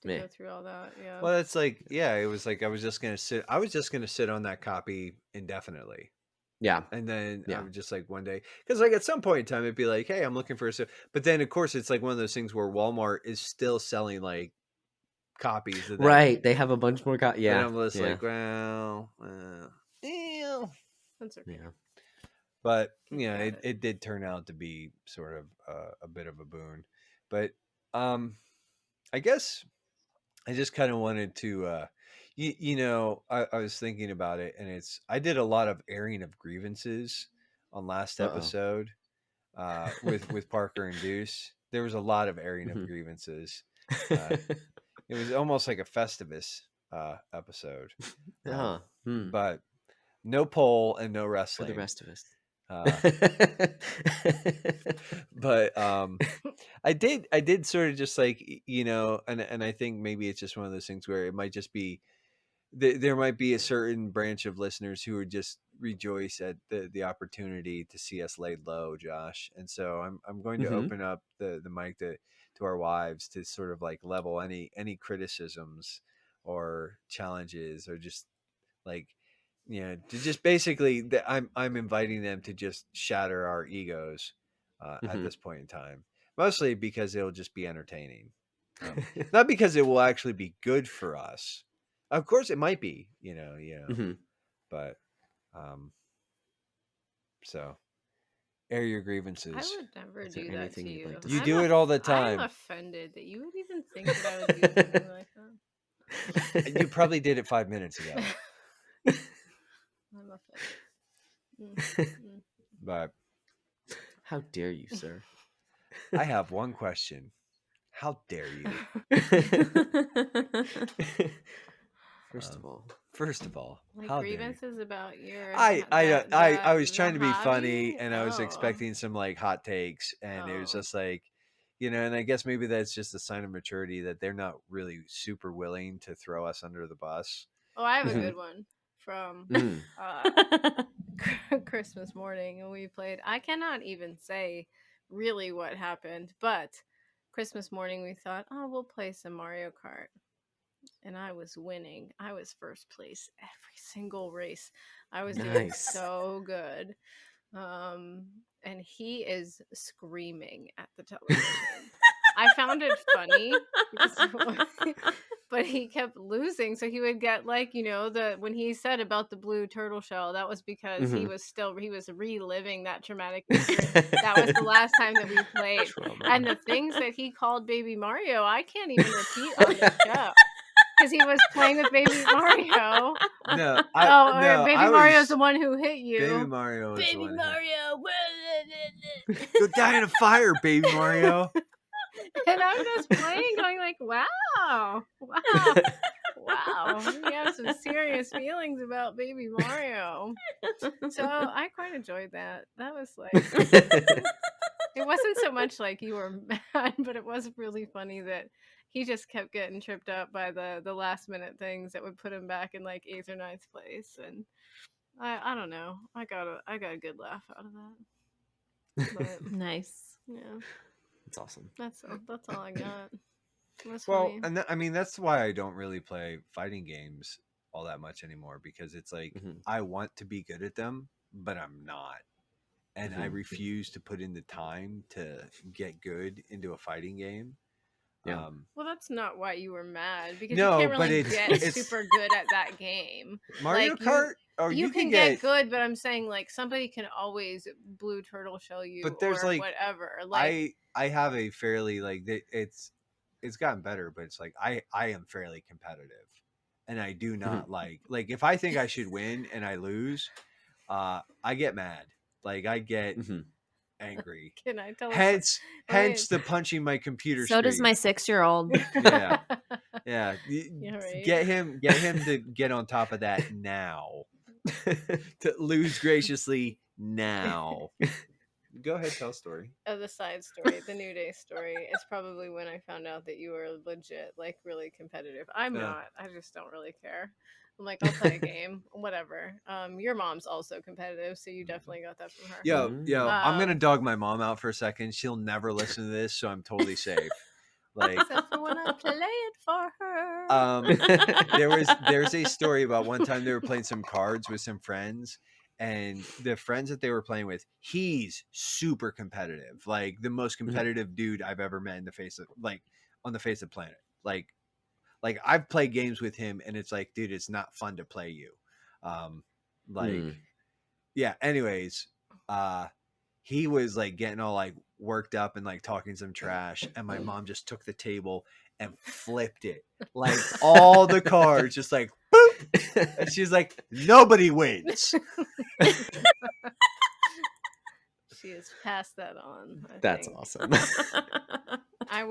To meh. go through all that, yeah. Well, it's like, yeah, it was like I was just gonna sit on that copy indefinitely. Yeah, And then I yeah, would just like one day, because like at some point in time, it'd be like, hey, I'm looking for a. But then of course it's like one of those things where Walmart is still selling like copies of that. right. They have a bunch more. And Yeah, I'm just yeah, like, well, yeah. That's okay. yeah. But You yeah, got it did turn out to be sort of a bit of a boon. But I guess I just kind of wanted to, I was thinking about it, and I did a lot of airing of grievances on last Uh episode with Parker and Deuce. There was a lot of airing of oh. grievances. It was almost like a Festivus episode, Oh, but no pole and no for the wrestling. rest of us. Uh, but I did sort of just like and I think maybe it's just one of those things where it might just be there might be a certain branch of listeners who would just rejoice at the opportunity to see us laid low, Josh. And so I'm going to Mhm. open up the mic to our wives to sort of like level any criticisms or challenges or just like to just basically I'm inviting them to just shatter our egos at Mhm. this point in time, mostly because it'll just be entertaining, not because it will actually be good for us. Of course it might be, Mhm. but so air your I grievances. would never Is there do that anything to you'd you. like to You say? do it all the I'm time. offended that you would even think that I would do something like that. You probably did it 5 minutes ago. I'm offended. Mm. But How dare you, sir? I have one question. How dare you? First of all, First of all, Like how dare you? grievances about your I was the trying to be funny, hobby? and I was expecting some like hot takes, and it was Oh. just like, and I guess maybe that's just a sign of maturity that they're not really super willing to throw us under the bus. Oh, I have a Mhm. good one from Mhm. Christmas morning, and we played. I cannot even say really what happened, but Christmas morning we thought, oh, we'll play some Mario Kart. And I was winning. I was first place every single race. I was doing Nice. so good. And he is screaming at the television. I found it funny but he kept losing, so he would get like when he said about the blue turtle shell, that was because he Mhm. was reliving that traumatic experience. That was the last time that we played, Trauma. and the things that he called Baby Mario, I can't even repeat on the show because he was playing with Baby Mario. No, Or Baby Mario's the one who hit you. Baby Mario is the Baby one. Mario. Go die in a fire, Baby Mario. And I'm just playing, going like, wow. We have some serious feelings about Baby Mario. So I quite enjoyed that. That was like, it wasn't so much like you were mad, but it was really funny that he just kept getting tripped up by the last minute things that would put him back in like 8th or 9th place. And I don't know. I got a good laugh out of that. But Nice. yeah, That's awesome. that's all I got. That's Well, funny. and I mean that's why I don't really play fighting games all that much anymore, because it's like Mhm. I want to be good at them, but I'm not. And I Mhm. refuse to put in the time to get good into a fighting game. Yeah. Well, that's not why you were mad, because No, you can't but really it's- get it's- super good at that game. Mario Like, Kart, or you can can get good, but I'm saying like somebody can always blue turtle shell you but there's or like whatever. Like, I have a fairly like it's gotten better, but it's like I am fairly competitive, and I do not like if I think I should win and I lose, I get mad, like I get Mhm. angry. can I tell Hence Wait. the punching my computer So does screen. my 6-year-old. Yeah. Yeah, Yeah, right. get him to get on top of that now. To lose graciously now. Go ahead, tell a story. The side story, the New Day story, is probably when I found out that you were legit, like really competitive. I'm not. I just don't really care. I'm like, I'll play a game, whatever. Your mom's also competitive, so you definitely got that from her. Yo, I'm gonna Um, dog my mom out for a second. She'll never listen to this, so I'm totally safe. Like, Except for when I play it for her. there's a story about one time they were playing some cards with some friends, and the friends that they were playing with, he's super competitive, like the most competitive dude I've ever met in the face of on the face of the planet. Like I've played games with him, and it's like, dude, it's not fun to play you. Like, yeah. Anyways, he was like getting all like worked up and like talking some trash, and my mom just took the table and flipped it, like all the cards, just like boop, and she's like, nobody wins. She has passed that on. That's think. awesome. I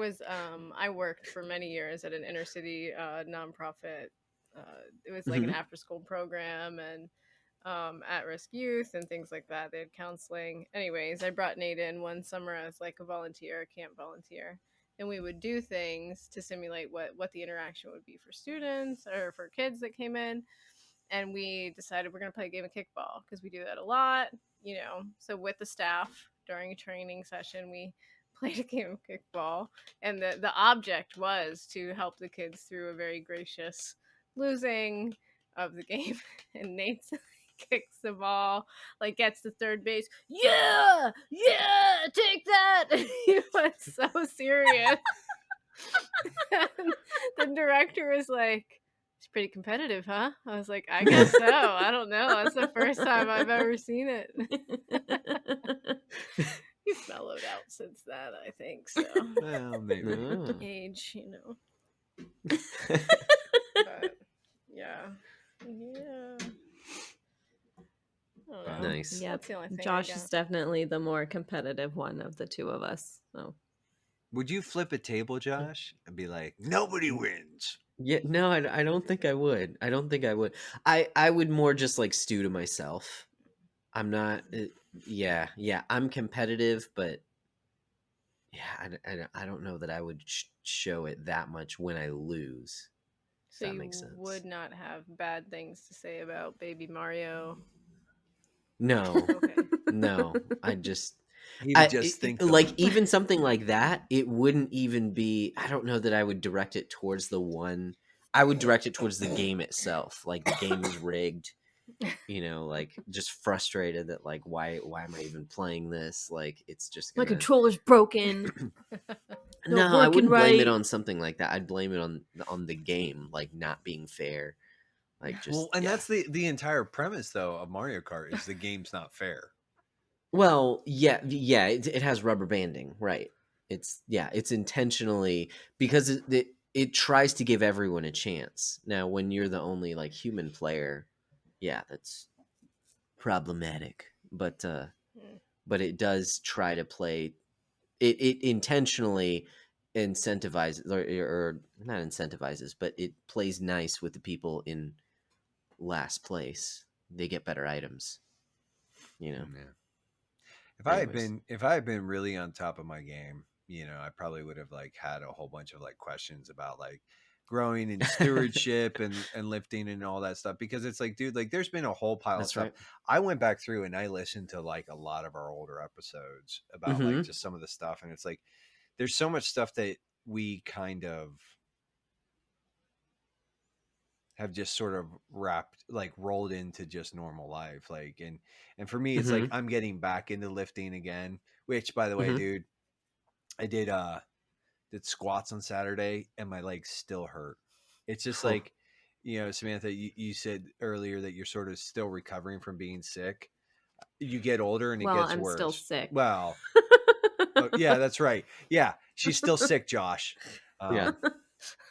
worked for many years at an inner city nonprofit. It was like an after school program and at risk youth and things like that. They had counseling. Anyways, I brought Nate in one summer as like a volunteer, a camp volunteer. And we would do things to simulate what the interaction would be for students or for kids that came in. And we decided we're going to play a game of kickball because we do that a lot, you know. So with the staff during a training session, we played a game of kickball, and the object was to help the kids through a very gracious losing of the game. And Nate kicks the ball, like gets to third base. Yeah, take that. He was so serious. And the director was like, it's pretty competitive, huh? I was like, I guess so. I don't know. That's the first time I've ever seen it. You've mellowed out since that, I think. So, Well, maybe. age, you know. But yeah. I don't know. Nice. Yeah, That's the only thing I Josh got. is definitely the more competitive one of the two of us. So Would you flip a table, Josh, and be like, nobody wins? Yeah, no, I don't think I would. I don't think I would. I would more just like stew to myself. I'm not. Yeah, I'm competitive, but yeah, I don't know that I would show it that much when I lose. If So that you makes sense. would not have bad things to say about Baby Mario. No, Okay. no. I just. He would just think them. Like even something like that, it wouldn't even be. I don't know that I would direct it towards the one. I would direct it towards the game itself. Like the game is rigged. You know, like just frustrated that like why am I even playing this? Like it's just my gonna. controller's broken. No, I wouldn't blame it right. on something like that. I'd blame it on the game, like not being fair. Like just Well, and that's the entire premise though of Mario Kart is the game's not fair. Well, yeah, it has rubber banding, right? It's intentionally because it tries to give everyone a chance. Now, when you're the only like human player, yeah, that's problematic. But it does try to play. It intentionally incentivizes or not incentivizes, but it plays nice with the people in last place. They get better items. You know. Yeah. If I had been really on top of my game, you know, I probably would have like had a whole bunch of like questions about like growing and stewardship and lifting and all that stuff, because it's like, dude, like there's been a whole pile of That's stuff. right. I went back through and I listened to like a lot of our older episodes about like just some of the stuff, and it's like there's so much stuff that we kind of have just sort of rolled into just normal life, like, and for me it's like I'm getting back into lifting again, which by the way, dude, I did squats on Saturday and my legs still hurt. It's just like, you know, Samantha, you said earlier that you're sort of still recovering from being sick. You get older and it gets I'm worse. still sick. Well, yeah, that's right. Yeah, she's still sick, Josh. Yeah.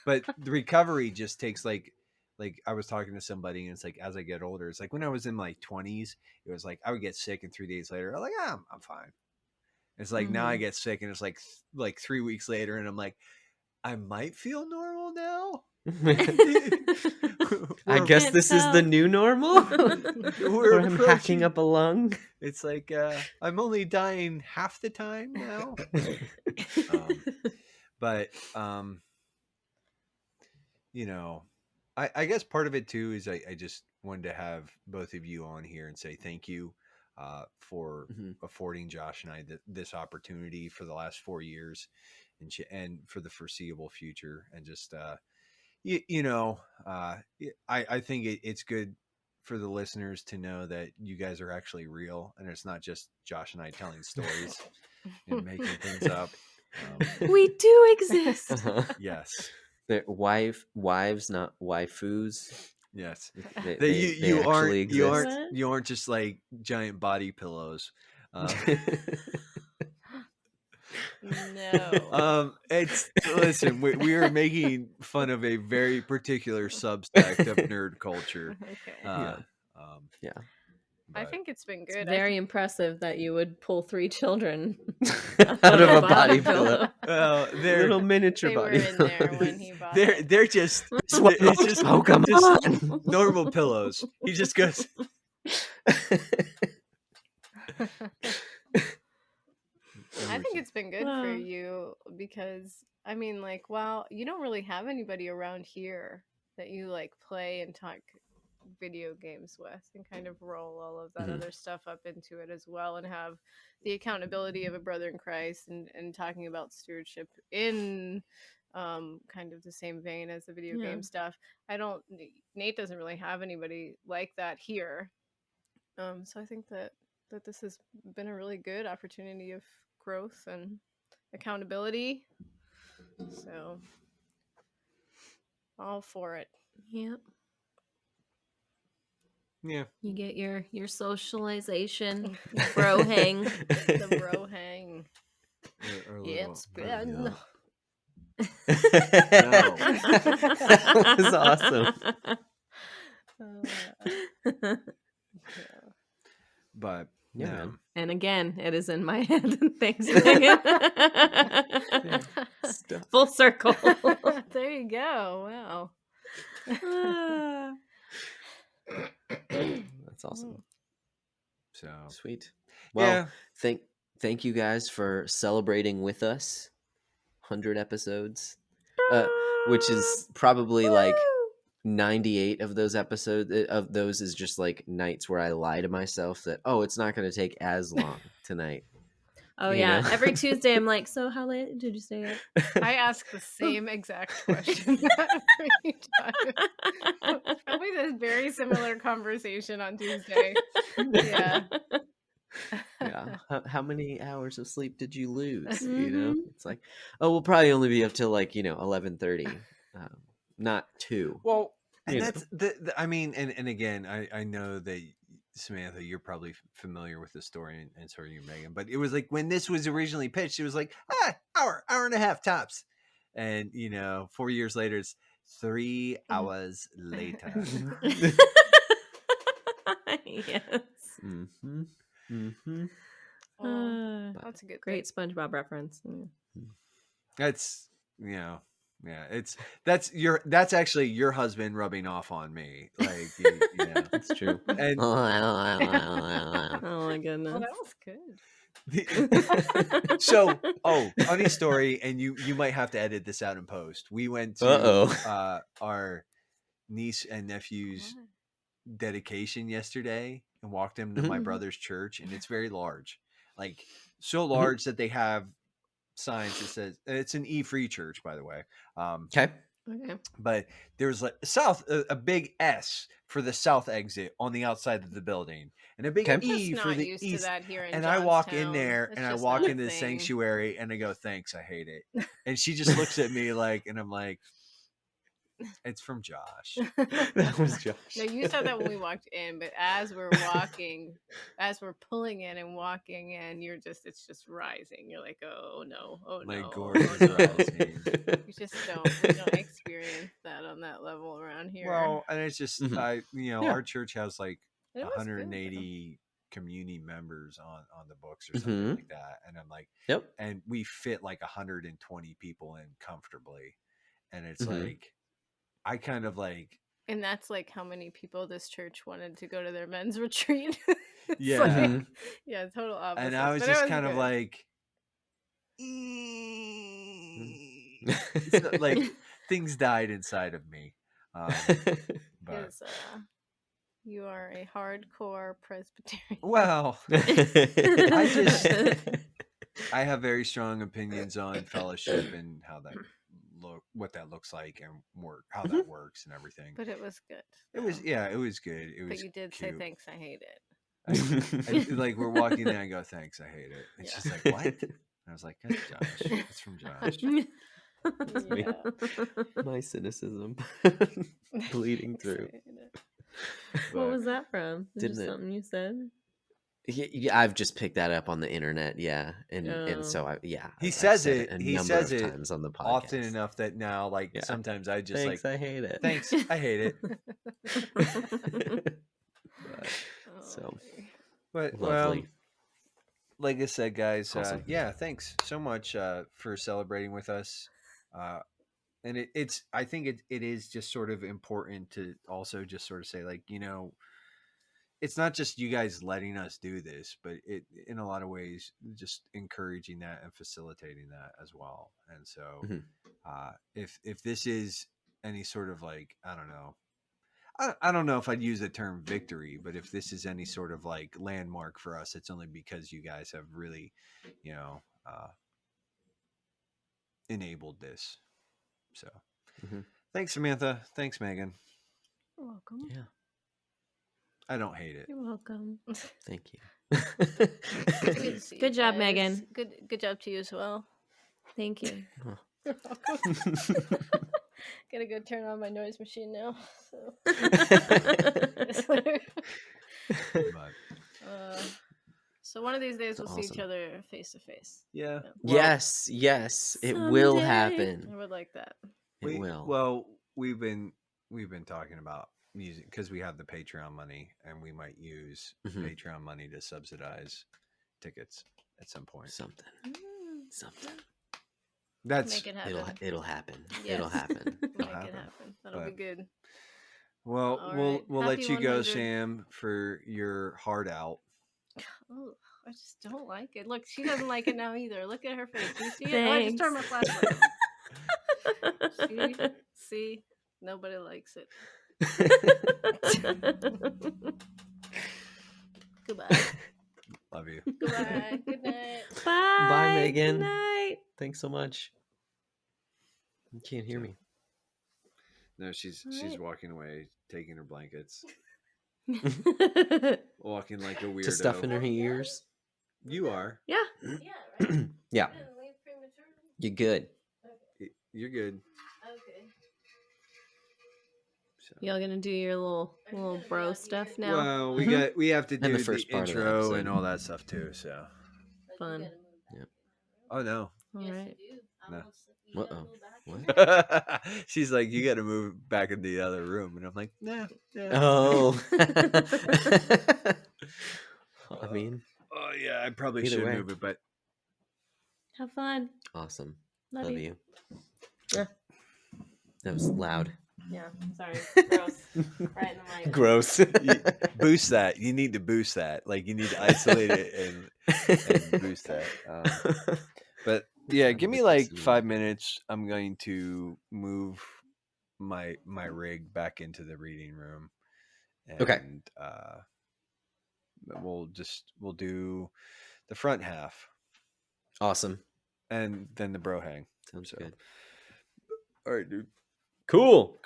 But the recovery just takes like I was talking to somebody, and it's like as I get older, it's like when I was in my 20s, it was like I would get sick and 3 days later I'm like, I'm fine. It's like now I get sick and it's like 3 weeks later and I'm like, I might feel normal now. I guess this is the new normal. We're Where I'm hacking approaching. up a lung. It's like I'm only dying half the time now. But you know, I guess part of it too is I just wanted to have both of you on here and say thank you for affording Josh and I this opportunity for the last 4 years and for the foreseeable future. And just I think it's good for the listeners to know that you guys are actually real and it's not just Josh and I telling stories and making things up. We do exist. Yes. They're wives, not waifus. Yes. They You actually exist. you aren't just like giant body pillows. No. It's listen, we are making fun of a very particular subsect of nerd culture. Okay. Yeah. I but- think it's been It's good. very impressive that you would pull 3 children Out of a body pillow. well, Little miniature They were body in there when he bought it. they're just Swallow it's just Pokemon. normal pillows. He just goes. I think it's been good for you because I mean, like, wow, you don't really have anybody around here that you like play and talk video games with and kind of roll all of that other stuff up into it as well and have the accountability of a brother in Christ and talking about stewardship in kind of the same vein as the video game stuff. Nate doesn't really have anybody like that here. So I think that this has been a really good opportunity of growth and accountability. So all for it. Yep. Yeah. You get your socialization, your bro hang. The bro hang. It's been. That was awesome. But Yeah, no. man. And again, it is in my head. Thanks, Megan. Full circle. There you go. Wow. That's awesome. So Sweet. Well, yeah. thank you guys for celebrating with us 100 episodes, which is probably like 98 of those episodes of those is just like nights where I lie to myself that it's not going to take as long tonight. Oh You yeah, know? every Tuesday I'm like, so how late did you stay up? I ask the same exact question every time. Probably this very similar conversation on Tuesday. Yeah. Yeah. How many hours of sleep did you lose? You Mhm. know, it's like, we'll probably only be up till like 11:30, not 2. Well, and You know. that's the I mean, and again, I know that Samantha, you're probably familiar with the story, and so are you, Megan. But it was like when this was originally pitched, it was like hour and a half tops, and 4 years later, it's 3 hours later. Yes. Mm-hmm. Mm-hmm. That's a good Great thing. SpongeBob reference. That's that's actually your husband rubbing off on me. Like It's true. and Oh my goodness. Well, that was good. So, funny story, and you might have to edit this out in post. We went to our niece and nephew's dedication yesterday and walked them to my brother's church, and it's very large, like so large that they have signs that says it's an E-free church, by the way. Okay. Okay. But there's like a big S for the south exit on the outside of the building, and a big Okay. E Just for not the used east. to that here in And I walk in Johnstown. there, It's and I just walk not a into the thing. sanctuary, and I go, "Thanks, I hate it." And she just looks at me like, and I'm like, "It's from Josh." That was Josh. No, you said that when we walked in, but as we're pulling in and walking in, it's just rising. You're like, oh no, My no, gourd oh, is no. rising. We don't experience that on that level around here. Well, and it's just Mhm. our church has like It was good, though. 180 community members on the books or something like that. And I'm like, Yep. and we fit like 120 people in comfortably. And it's Mhm. like, I kind of like, And that's like how many people this church wanted to go to their men's retreat. It's Yeah. like, Mhm. yeah, total opposite. and I was but it just was kind of good. like, it's not, like things died inside of me. But Is you are a hardcore Presbyterian. well, I just I have very strong opinions on fellowship and how that what that looks like and how that works and everything. But it was good. It was it was good. It But was you did cute. say thanks, I hate it. Like we're walking there and I go, thanks, I hate it. And Yeah. she's like, what? And I was like, that's Josh. That's from Josh. That's me. Yeah. My cynicism bleeding Thanks, I through. hate it. What But was that from? Is Didn't just it- something you said? Yeah, I've just picked that up on the internet, and Oh. so he I've says said it. a He number says of it times on the podcast. often enough that now, like Yeah. sometimes I just Thanks, like, I hate it. thanks, I hate it. Oh, So But lovely. like I said, guys, Awesome. yeah, thanks so much for celebrating with us. And it's I think it is just sort of important to also just sort of say, like, it's not just you guys letting us do this, but it in a lot of ways just encouraging that and facilitating that as well. And so Mhm. if this is any sort of like, I don't know, I don't know if I'd use the term victory, but if this is any sort of like landmark for us, it's only because you guys have really, enabled this. So Mhm. thanks, Samantha. Thanks, Megan. You're welcome. Yeah, I don't hate it. You're welcome. thank you. Good to see you Good job, guys. Megan. Good job to you as well. Thank you. You're welcome. Gotta go turn on my noise machine now. So, But so one of these days we'll That's see each awesome. other face to face. yeah. Yes, it will Someday. I happen. would like that. It will. Well, we've been talking about music because we have the Patreon money, and we might use Mhm. Patreon money to subsidize tickets at some point. Something. That's Make it happen. It'll happen. Yes. It'll happen. Make happen. it happen. That'll be But- good. well. All We'll right. let Happy you go, 100. Sam, for your heart out. Oh, I just don't like it. Look, she doesn't like it now either. Look at her face. Do you see it? Oh, I just turned my flashlight on. See? Nobody likes it. Goodbye. Love you. Goodbye. Good night. Bye. Bye, Megan. Good night. Thanks so much. You can't hear me. No, she's Alright. walking away, taking her blankets, walking like a weirdo. To stuff in her ears. You are. Yeah. Yeah, right? Yeah, Didn't leave prematurely? you're good. You're good. Okay. So. Y'all gonna do your little bro stuff now? Well, Mhm. we have to And do the the, first part of the intro episode. and all that stuff too. So. Fun. Oh no. All right. No. Uh-oh. What? She's like, you got to move back into the other room, and I'm like, nah. Oh. I mean, Oh yeah, I probably Either should way. move it, but Have fun. awesome. Love Love you. you. Yeah. That was loud. Yeah. Sorry. Gross. Right in the mic. Gross. boost that. You need to boost that. Like you need to isolate it and boost that. But yeah, Trying to give me get like this 5 minutes. I'm going to move my rig back into the reading room. And, Okay. We'll do the front half Awesome. and then the bro hang. Sounds So. good. All right, dude. Cool.